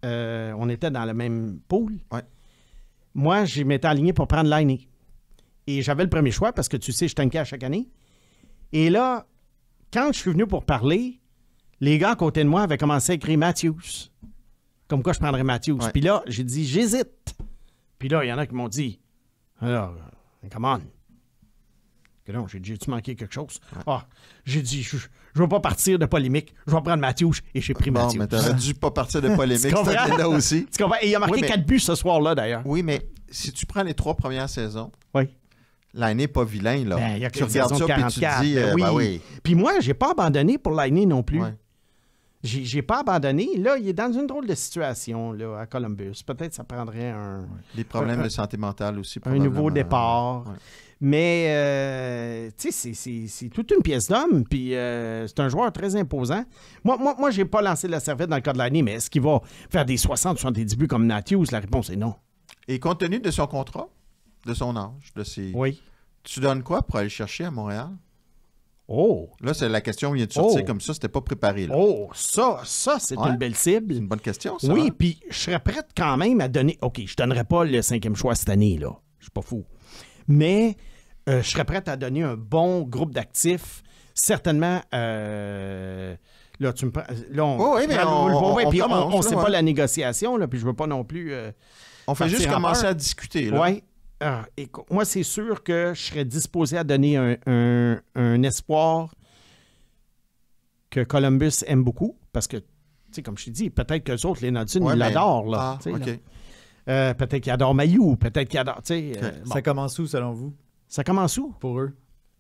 on était dans le même pool. Ouais. Moi, je m'étais aligné pour prendre Laine. Et j'avais le premier choix, parce que tu sais, je tanquais à chaque année. Et là, quand je suis venu pour parler, les gars à côté de moi avaient commencé à écrire Matthews. Comme quoi je prendrais Matthews. Ouais. Puis là, j'ai dit, j'hésite. Puis là, il y en a qui m'ont dit, alors, come on. Que non, j'ai dit, as-tu manqué quelque chose? Ouais. Ah, j'ai dit, je ne veux pas partir de polémique. Je vais prendre Matthews et j'ai pris Matthews. Bon, mais t'aurais dû pas partir de polémique. C'était là aussi. Tu comprends? Et il a marqué 4 buts ce soir-là, d'ailleurs. Oui, mais si tu prends les 3 premières saisons, Oui. Laine n'est pas vilain, là. Ben, il y a tu qu'une regardes saison ça de puis tu te 44, dis, ben oui. ben oui. Puis moi, j'ai pas abandonné pour Laine non plus. Ouais. J'ai pas abandonné. Là, il est dans une drôle de situation là, à Columbus. Peut-être que ça prendrait Des problèmes de santé mentale aussi. un nouveau probablement. départ. Ouais. Mais, tu sais, c'est toute une pièce d'homme. Puis c'est un joueur très imposant. Moi j'ai pas lancé la serviette dans le cas de l'année, mais est-ce qu'il va faire des 60-70 buts comme Matthews? La réponse est non. Et compte tenu de son contrat, de son âge, de ses... Oui. Tu donnes quoi pour aller le chercher à Montréal? Oh! Là, c'est la question vient de sortir Oh. comme ça. C'était pas préparé, là. Oh, ça, c'est Ouais. une belle cible. C'est une bonne question, ça. Oui, hein? puis je serais prête quand même à donner... OK, je donnerais pas le 5e choix cette année, là. Je suis pas fou. Mais je serais prête à donner un bon groupe d'actifs. Certainement... Là, tu me prends... Là, Oh, oui, mais puis commence, on là, sait ouais. pas la négociation, là, puis je veux pas non plus... On fait partir juste en commencer peur. à discuter, là. Oui. Écoute, moi, c'est sûr que je serais disposé à donner un espoir que Columbus aime beaucoup, parce que, tu sais, comme je t'ai dit, peut-être que les autres, les Nodson, Ouais, ils mais- l'adorent, là. Ah, tu sais, OK. là. Peut-être qu'ils adorent Mailloux, peut-être qu'ils adorent, tu sais. bon. Ça commence où, selon vous, Ça commence où? pour eux?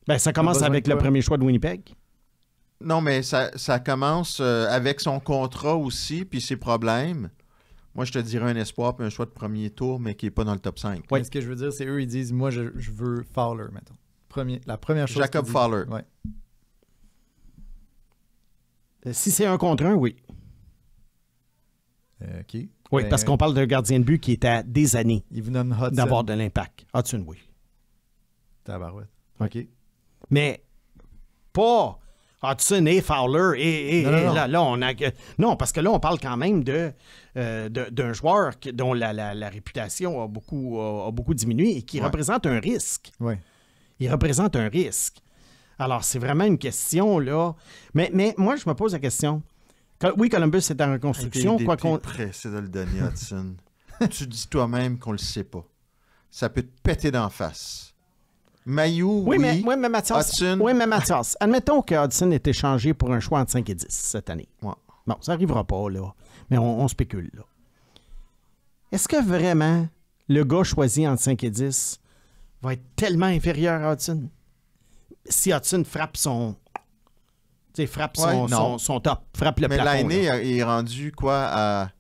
Ben, ça commence besoin avec de le quoi? premier choix de Winnipeg. Non, mais ça commence avec son contrat aussi, puis ses problèmes. Moi, je te dirais un espoir puis un choix de premier tour, mais qui n'est pas dans le top 5. Oui. Mais ce que je veux dire, c'est eux, ils disent, moi, je veux Fowler, mettons. La première chose Jacob qu'ils disent- Fowler. Ouais. Si c'est 1 contre 1, oui. OK. Oui, Ben, parce qu'on parle d'un gardien de but qui est à des années Ils vous donnent Hudson. d'avoir de l'impact. Hudson, oui. Tabarouette. Ouais. OK. Mais pas Hudson et Fowler et Non. là, on a... Non, parce que là, on parle quand même d'un joueur dont la réputation a beaucoup diminué et qui Ouais. représente un risque. Ouais. Il représente un risque. Alors, c'est vraiment une question, là. Mais moi, je me pose la question. Oui, Columbus est en reconstruction. T'es Quoi qu'on... pressé de le donner, Hudson. Tu dis toi-même qu'on le sait pas. Ça peut te péter d'en face. Mailloux, Oui, oui. mais Mathias, Hudson. oui, mais Mathias, admettons que Hudson ait échangé pour un choix entre 5 et 10 cette année. Ouais. Bon, ça n'arrivera pas, là. Mais on spécule, là. Est-ce que vraiment le gars choisi entre 5 et 10 va être tellement inférieur à Hudson? Si Hudson frappe son... Tu sais, frappe Ouais, non. son top, frappe le Mais plafond. l'année là. est rendu quoi à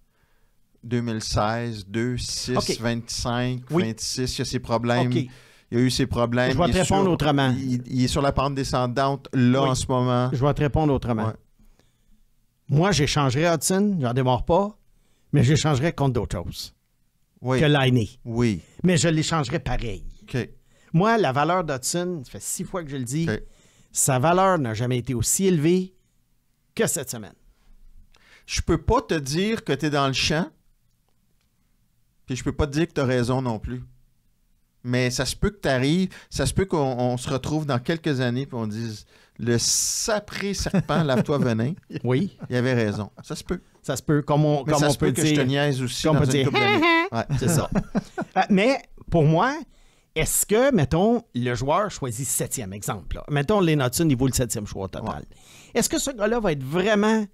2016, 2, 6, OK. 25, Oui. 26. Il y a ses problèmes. OK. Il y a eu ses problèmes. Je vais Il te est répondre autrement. Il est sur la pente descendante là Oui. en ce moment. Je vais te répondre autrement. Ouais. Moi, j'échangerais Hudson, j'en démarre pas, mais j'échangerais contre d'autres choses Oui. que l'année. Oui. Mais je l'échangerais pareil. OK. Moi, la valeur d'Hudson, ça fait 6 fois que je le dis, OK. sa valeur n'a jamais été aussi élevée que cette semaine. Je peux pas te dire que tu es dans le champ, puis je peux pas te dire que tu as raison non plus. Mais ça se peut que tu arrives, ça se peut qu'on se retrouve dans quelques années puis on dise le sapré serpent, lave-toi venin. Oui, Il avait raison. Ça se peut. ça se peut, comme on, Mais comme ça on se peut peut que je te dire. niaise aussi comme on dans peut une dire, couple d'années. Ouais. C'est ça. Mais pour moi, est-ce que, mettons, le joueur choisit 7e exemple, là. Mettons, Len Hudson, il vaut le 7e choix au total. Est-ce que ce gars-là va être vraiment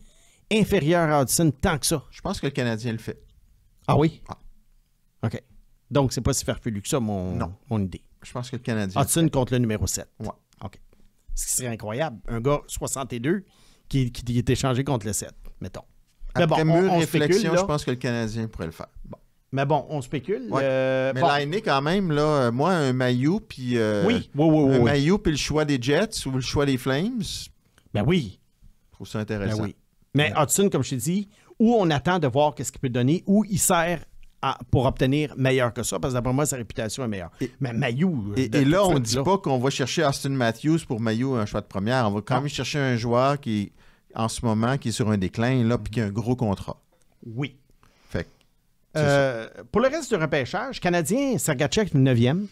inférieur à Hudson tant que ça? Je pense que le Canadien le fait. Ah oui? Ah. OK. Donc, c'est pas si farfelu que ça, mon idée. Je pense que le Canadien. Hudson contre le numéro 7. Ouais. OK. Ce qui serait incroyable. Un gars 62 qui est échangé contre le 7, mettons. Mais Après bon, mûre on réflexion, spécule, là. je pense que le Canadien pourrait le faire. Bon. Mais bon, on spécule. Ouais. Mais bon. l'année, quand même, là, moi, un Mailloux, puis Oui. un Mailloux, puis le choix des Jets ou le choix des Flames, je Ben oui. trouve ça Ben intéressant. oui. Mais Hudson, comme je t'ai dit, où on attend de voir qu'est-ce qu'il peut donner, où il sert pour obtenir meilleur que ça, parce que d'après moi, sa réputation est meilleure. Mais Mailloux... Et là, on ne dit pas qu'on va chercher Austin Matthews pour Mailloux un choix de première. On va quand même chercher un joueur qui est, en ce moment, qui est sur un déclin, là, puis qui a un gros contrat. Oui. Fait que, c'est ça. Pour le reste du repêchage, Canadien, Sergachev, 9e.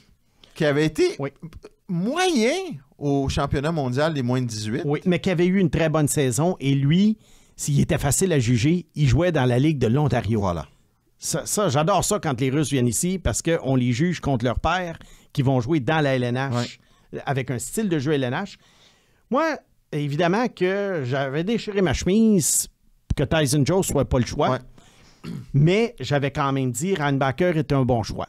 Qui avait été Oui. moyen au championnat mondial des moins de 18. Oui, mais qui avait eu une très bonne saison. Et lui, s'il était facile à juger, il jouait dans la Ligue de l'Ontario. Voilà. Ça, j'adore ça quand les Russes viennent ici parce qu'on les juge contre leurs pairs qui vont jouer dans la LNH avec un style de jeu LNH. Moi, évidemment que j'avais déchiré ma chemise pour que Tyson Jones soit pas le choix. Ouais. Mais j'avais quand même dit Reinbacher est un bon choix.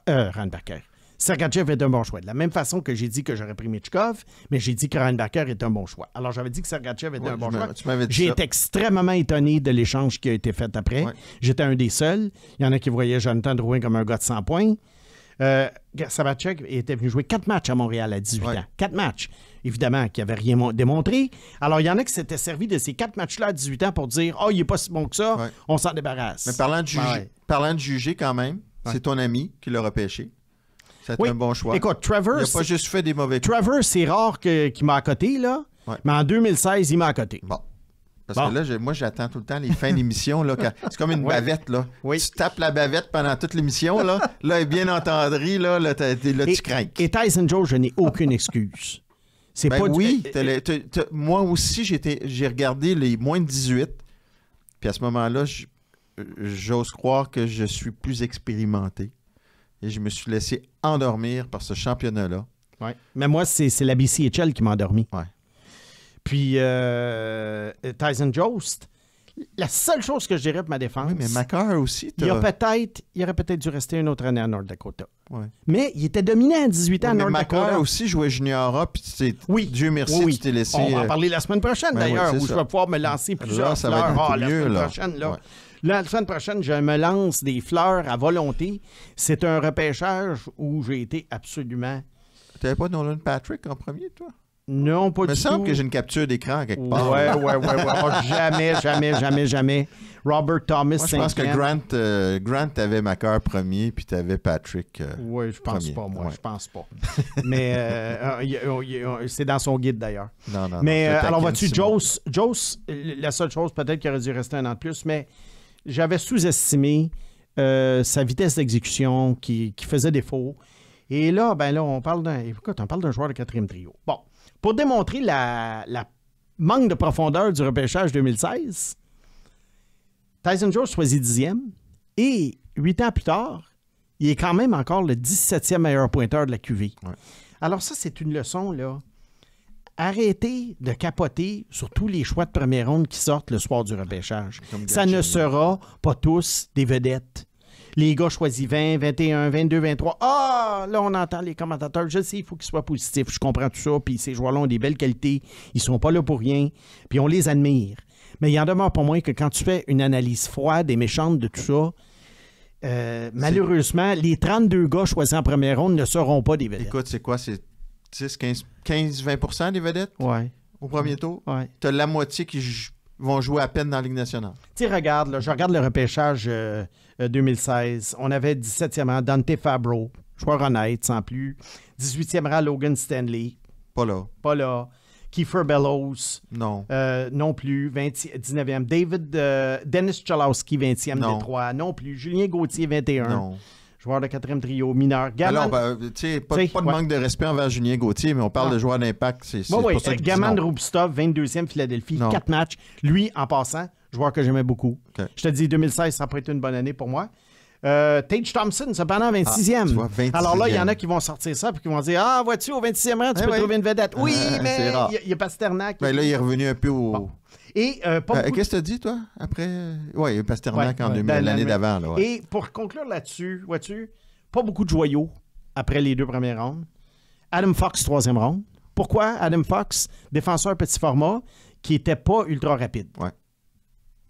Sergachev est un bon choix. De la même façon que j'ai dit que j'aurais pris Michkov, mais j'ai dit que Reinbacher est un bon choix. Alors, j'avais dit que Sergachev était un bon choix. J'ai été extrêmement étonné de l'échange qui a été fait après. Ouais. J'étais un des seuls. Il y en a qui voyaient Jonathan Drouin comme un gars de 100 points. Sergachev était venu jouer 4 matchs à Montréal à 18 ans. 4 matchs. Évidemment, qui n'avait rien démontré. Alors, il y en a qui s'étaient servis de ces 4 matchs-là à 18 ans pour dire « Oh, il n'est pas si bon que ça, on s'en débarrasse. » Mais parlant de juger quand même, c'est ton ami qui l'a repêché. C'est un bon choix. Écoute, Trevor... Il n'a pas juste fait des mauvais coups. Trevor, c'est rare qu'il m'a accoté, là. Ouais. Mais en 2016, il m'a accoté. Bon. Parce que là, moi, j'attends tout le temps les fins d'émission. Là, c'est comme une bavette. Là. Oui. Tu tapes la bavette pendant toute l'émission. Là, elle est bien entendrie. Là, tu crains. Et Tyson Jones, je n'ai aucune excuse. C'est pas oui. Moi aussi, j'ai regardé les moins de 18. Puis à ce moment-là, j'ose croire que je suis plus expérimenté. Et je me suis laissé endormir par ce championnat-là. Ouais. Mais moi, c'est la BCHL qui m'a endormi. Ouais. Puis Tyson Jost, la seule chose que je dirais pour ma défense... Oui, mais Makar aussi... Il aurait peut-être dû rester une autre année à North Dakota. Ouais. Mais il était dominant à 18 ans à North Dakota. Makar aussi jouait junior A, puis Dieu merci, tu t'es laissé... On va en parler la semaine prochaine, d'ailleurs, où je vais pouvoir me lancer plusieurs fleurs. Va être beaucoup mieux, la semaine prochaine, là. Ouais. La semaine prochaine, je me lance des fleurs à volonté. C'est un repêchage où j'ai été absolument... Tu n'avais pas Nolan Patrick en premier, toi? Non, pas du tout. Il me semble que j'ai une capture d'écran quelque part. Ouais. Oh, jamais. Robert Thomas, 5e. Moi, je pense que Grant avait Makar premier, puis tu avais Patrick oui, je pense pas, moi. Je pense pas. Mais c'est dans son guide, d'ailleurs. Non. Mais alors, vois-tu, Joss, la seule chose, peut-être qu'il aurait dû rester un an de plus, mais j'avais sous-estimé sa vitesse d'exécution qui faisait défaut. Et là, on parle d'un joueur de 4e trio. Bon. Pour démontrer la manque de profondeur du repêchage 2016, Tyson Jones choisit 10e et 8 ans plus tard, il est quand même encore le 17e meilleur pointeur de la QV. Ouais. Alors ça, c'est une leçon, là. Arrêtez de capoter sur tous les choix de première ronde qui sortent le soir du repêchage. Ça ne sera pas tous des vedettes. Les gars choisissent 20, 21, 22, 23. Ah, là, on entend les commentateurs. Je sais, il faut qu'ils soient positifs. Je comprends tout ça. Puis ces joueurs-là ont des belles qualités. Ils sont pas là pour rien. Puis on les admire. Mais il en demeure pas moins que quand tu fais une analyse froide et méchante de tout ça, malheureusement, les 32 gars choisis en première ronde ne seront pas des vedettes. Écoute, c'est quoi? C'est 10, 15, 20% des vedettes? Oui. Au premier tour? Oui. Tu as la moitié qui vont jouer à peine dans la Ligue nationale. Tu sais, regarde, là, je regarde le repêchage 2016. On avait 17e rang Dante Fabro, joueur honnête, sans plus. 18e rang Logan Stanley. Pas là. Kiefer Bellows. Non. Non plus. 19e. Dennis Cholowski, 20e Détroit. Non plus. Julien Gauthier, 21. Non. Joueur de 4e trio, mineur. Alors, tu sais, pas de manque de respect envers Julien Gauthier, mais on parle de joueur d'impact. C'est pour ça que Gaman Rubstov, 22e Philadelphie, 4 matchs. Lui, en passant, joueur que j'aimais beaucoup. Okay. Je te dis, 2016, ça n'a pas été une bonne année pour moi. Tage Thompson, cependant, 26e. Tu vois, 26e. Alors là, il y en a qui vont sortir ça et qui vont dire « Ah, vois-tu, au 26e rang, tu peux trouver une vedette. » Oui, mais il y a Pasternak. Ben là, il est revenu un peu au... Bon. Et qu'est-ce que tu as dit, toi, après? Oui, Pasternak l'année d'avant. Là, Et pour conclure là-dessus, vois-tu, pas beaucoup de joyaux après les 2 premières rondes. Adam Fox, 3e ronde. Pourquoi Adam Fox, défenseur petit format, qui n'était pas ultra rapide? Oui.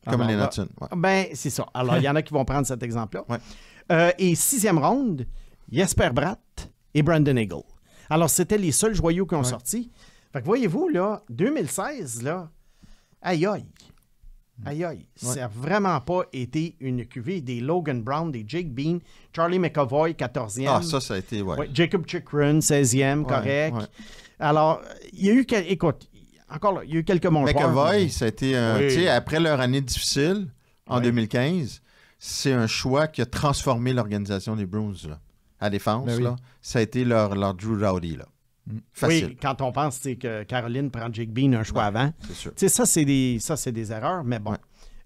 Comme les Natsun. Ouais. Ben, c'est ça. Alors, il y en a qui vont prendre cet exemple-là. Ouais. Et 6e ronde, Jesper Bratt et Brandon Eagle. Alors, c'était les seuls joyaux qui ont sorti. Fait que voyez-vous, là, 2016, là, aïe. Ça n'a vraiment pas été une cuvée des Logan Brown, des Jake Bean, Charlie McAvoy, 14e. Ah, ça a été, Jacob Chikrin, 16e, correct. Ouais. Alors, il y a eu, écoute, encore là, il y a eu quelques bons joueurs. McAvoy, ça a été, tu sais, après leur année difficile, en 2015, c'est un choix qui a transformé l'organisation des Bruins, là, à défense, là. Ça a été leur Drew Doughty, là. Facile. Oui, quand on pense que Caroline prend Jake Bean un choix avant. C'est sûr. Tu sais, ça, c'est des erreurs, mais bon.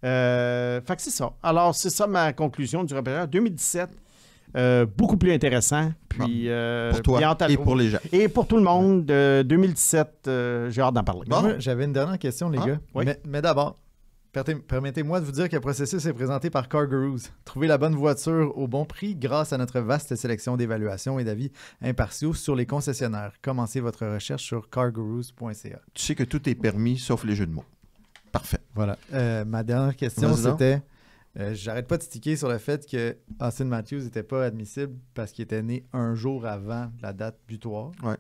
Fait que c'est ça. Alors, c'est ça ma conclusion du repêchage. 2017, beaucoup plus intéressant. Puis, pour toi et pour les gens. Et pour tout le monde, 2017, j'ai hâte d'en parler. Bon. J'avais une dernière question, les gars. Oui. Mais d'abord, Permettez-moi de vous dire que Processus est présenté par CarGurus. Trouvez la bonne voiture au bon prix grâce à notre vaste sélection d'évaluations et d'avis impartiaux sur les concessionnaires. Commencez votre recherche sur cargurus.ca. Tu sais que tout est permis, sauf les jeux de mots. Parfait. Voilà. Ma dernière question, c'était... j'arrête pas de tiquer sur le fait que Austin Matthews n'était pas admissible parce qu'il était né un jour avant la date butoir. Ouais.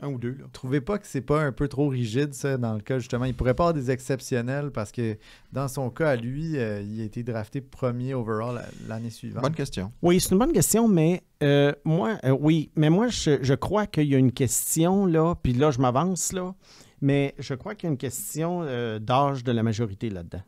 1 ou 2, là. Trouvez pas que c'est pas un peu trop rigide, ça, dans le cas, justement? Il pourrait pas avoir des exceptionnels parce que, dans son cas, à lui, il a été drafté premier overall l'année suivante. Bonne question. Oui, c'est une bonne question, mais moi, je crois qu'il y a une question, là, puis là, je m'avance, là, mais je crois qu'il y a une question d'âge de la majorité là-dedans.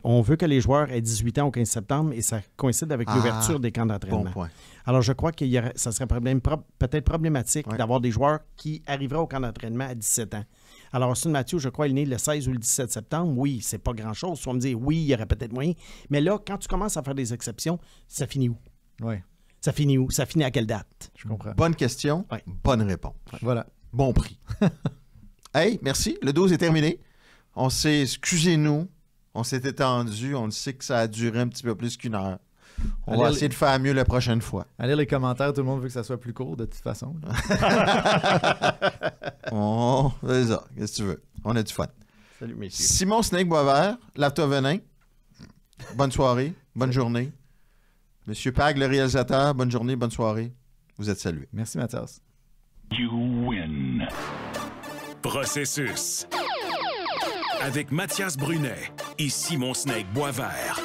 On veut que les joueurs aient 18 ans au 15 septembre et ça coïncide avec l'ouverture des camps d'entraînement. Bon point. Alors, je crois que ça serait peut-être problématique d'avoir des joueurs qui arriveraient au camp d'entraînement à 17 ans. Alors, Austin Matthews, je crois, il est né le 16 ou le 17 septembre. Oui, c'est pas grand-chose. Tu vas me dire, oui, il y aurait peut-être moyen. Mais là, quand tu commences à faire des exceptions, ça finit où? Oui. Ça finit où? Ça finit à quelle date? Je comprends. Bonne question, bonne réponse. Voilà. Bon prix. Hey, merci. Le 12 est terminé. On s'est, excusez-nous, on s'est étendu. On sait que ça a duré un petit peu plus qu'une heure. On va essayer de faire mieux la prochaine fois. À lire les commentaires, tout le monde veut que ça soit plus court, de toute façon. Oh, c'est ça. Qu'est-ce que tu veux? On a du fun. Salut, messieurs. Simon Snake Boisvert, lave-toi venin. Bonne soirée, bonne journée. Monsieur Pag, le réalisateur, bonne journée, bonne soirée. Vous êtes salués. Merci, Mathias. You win. Processus. Avec Mathias Brunet et Simon Snake Boisvert.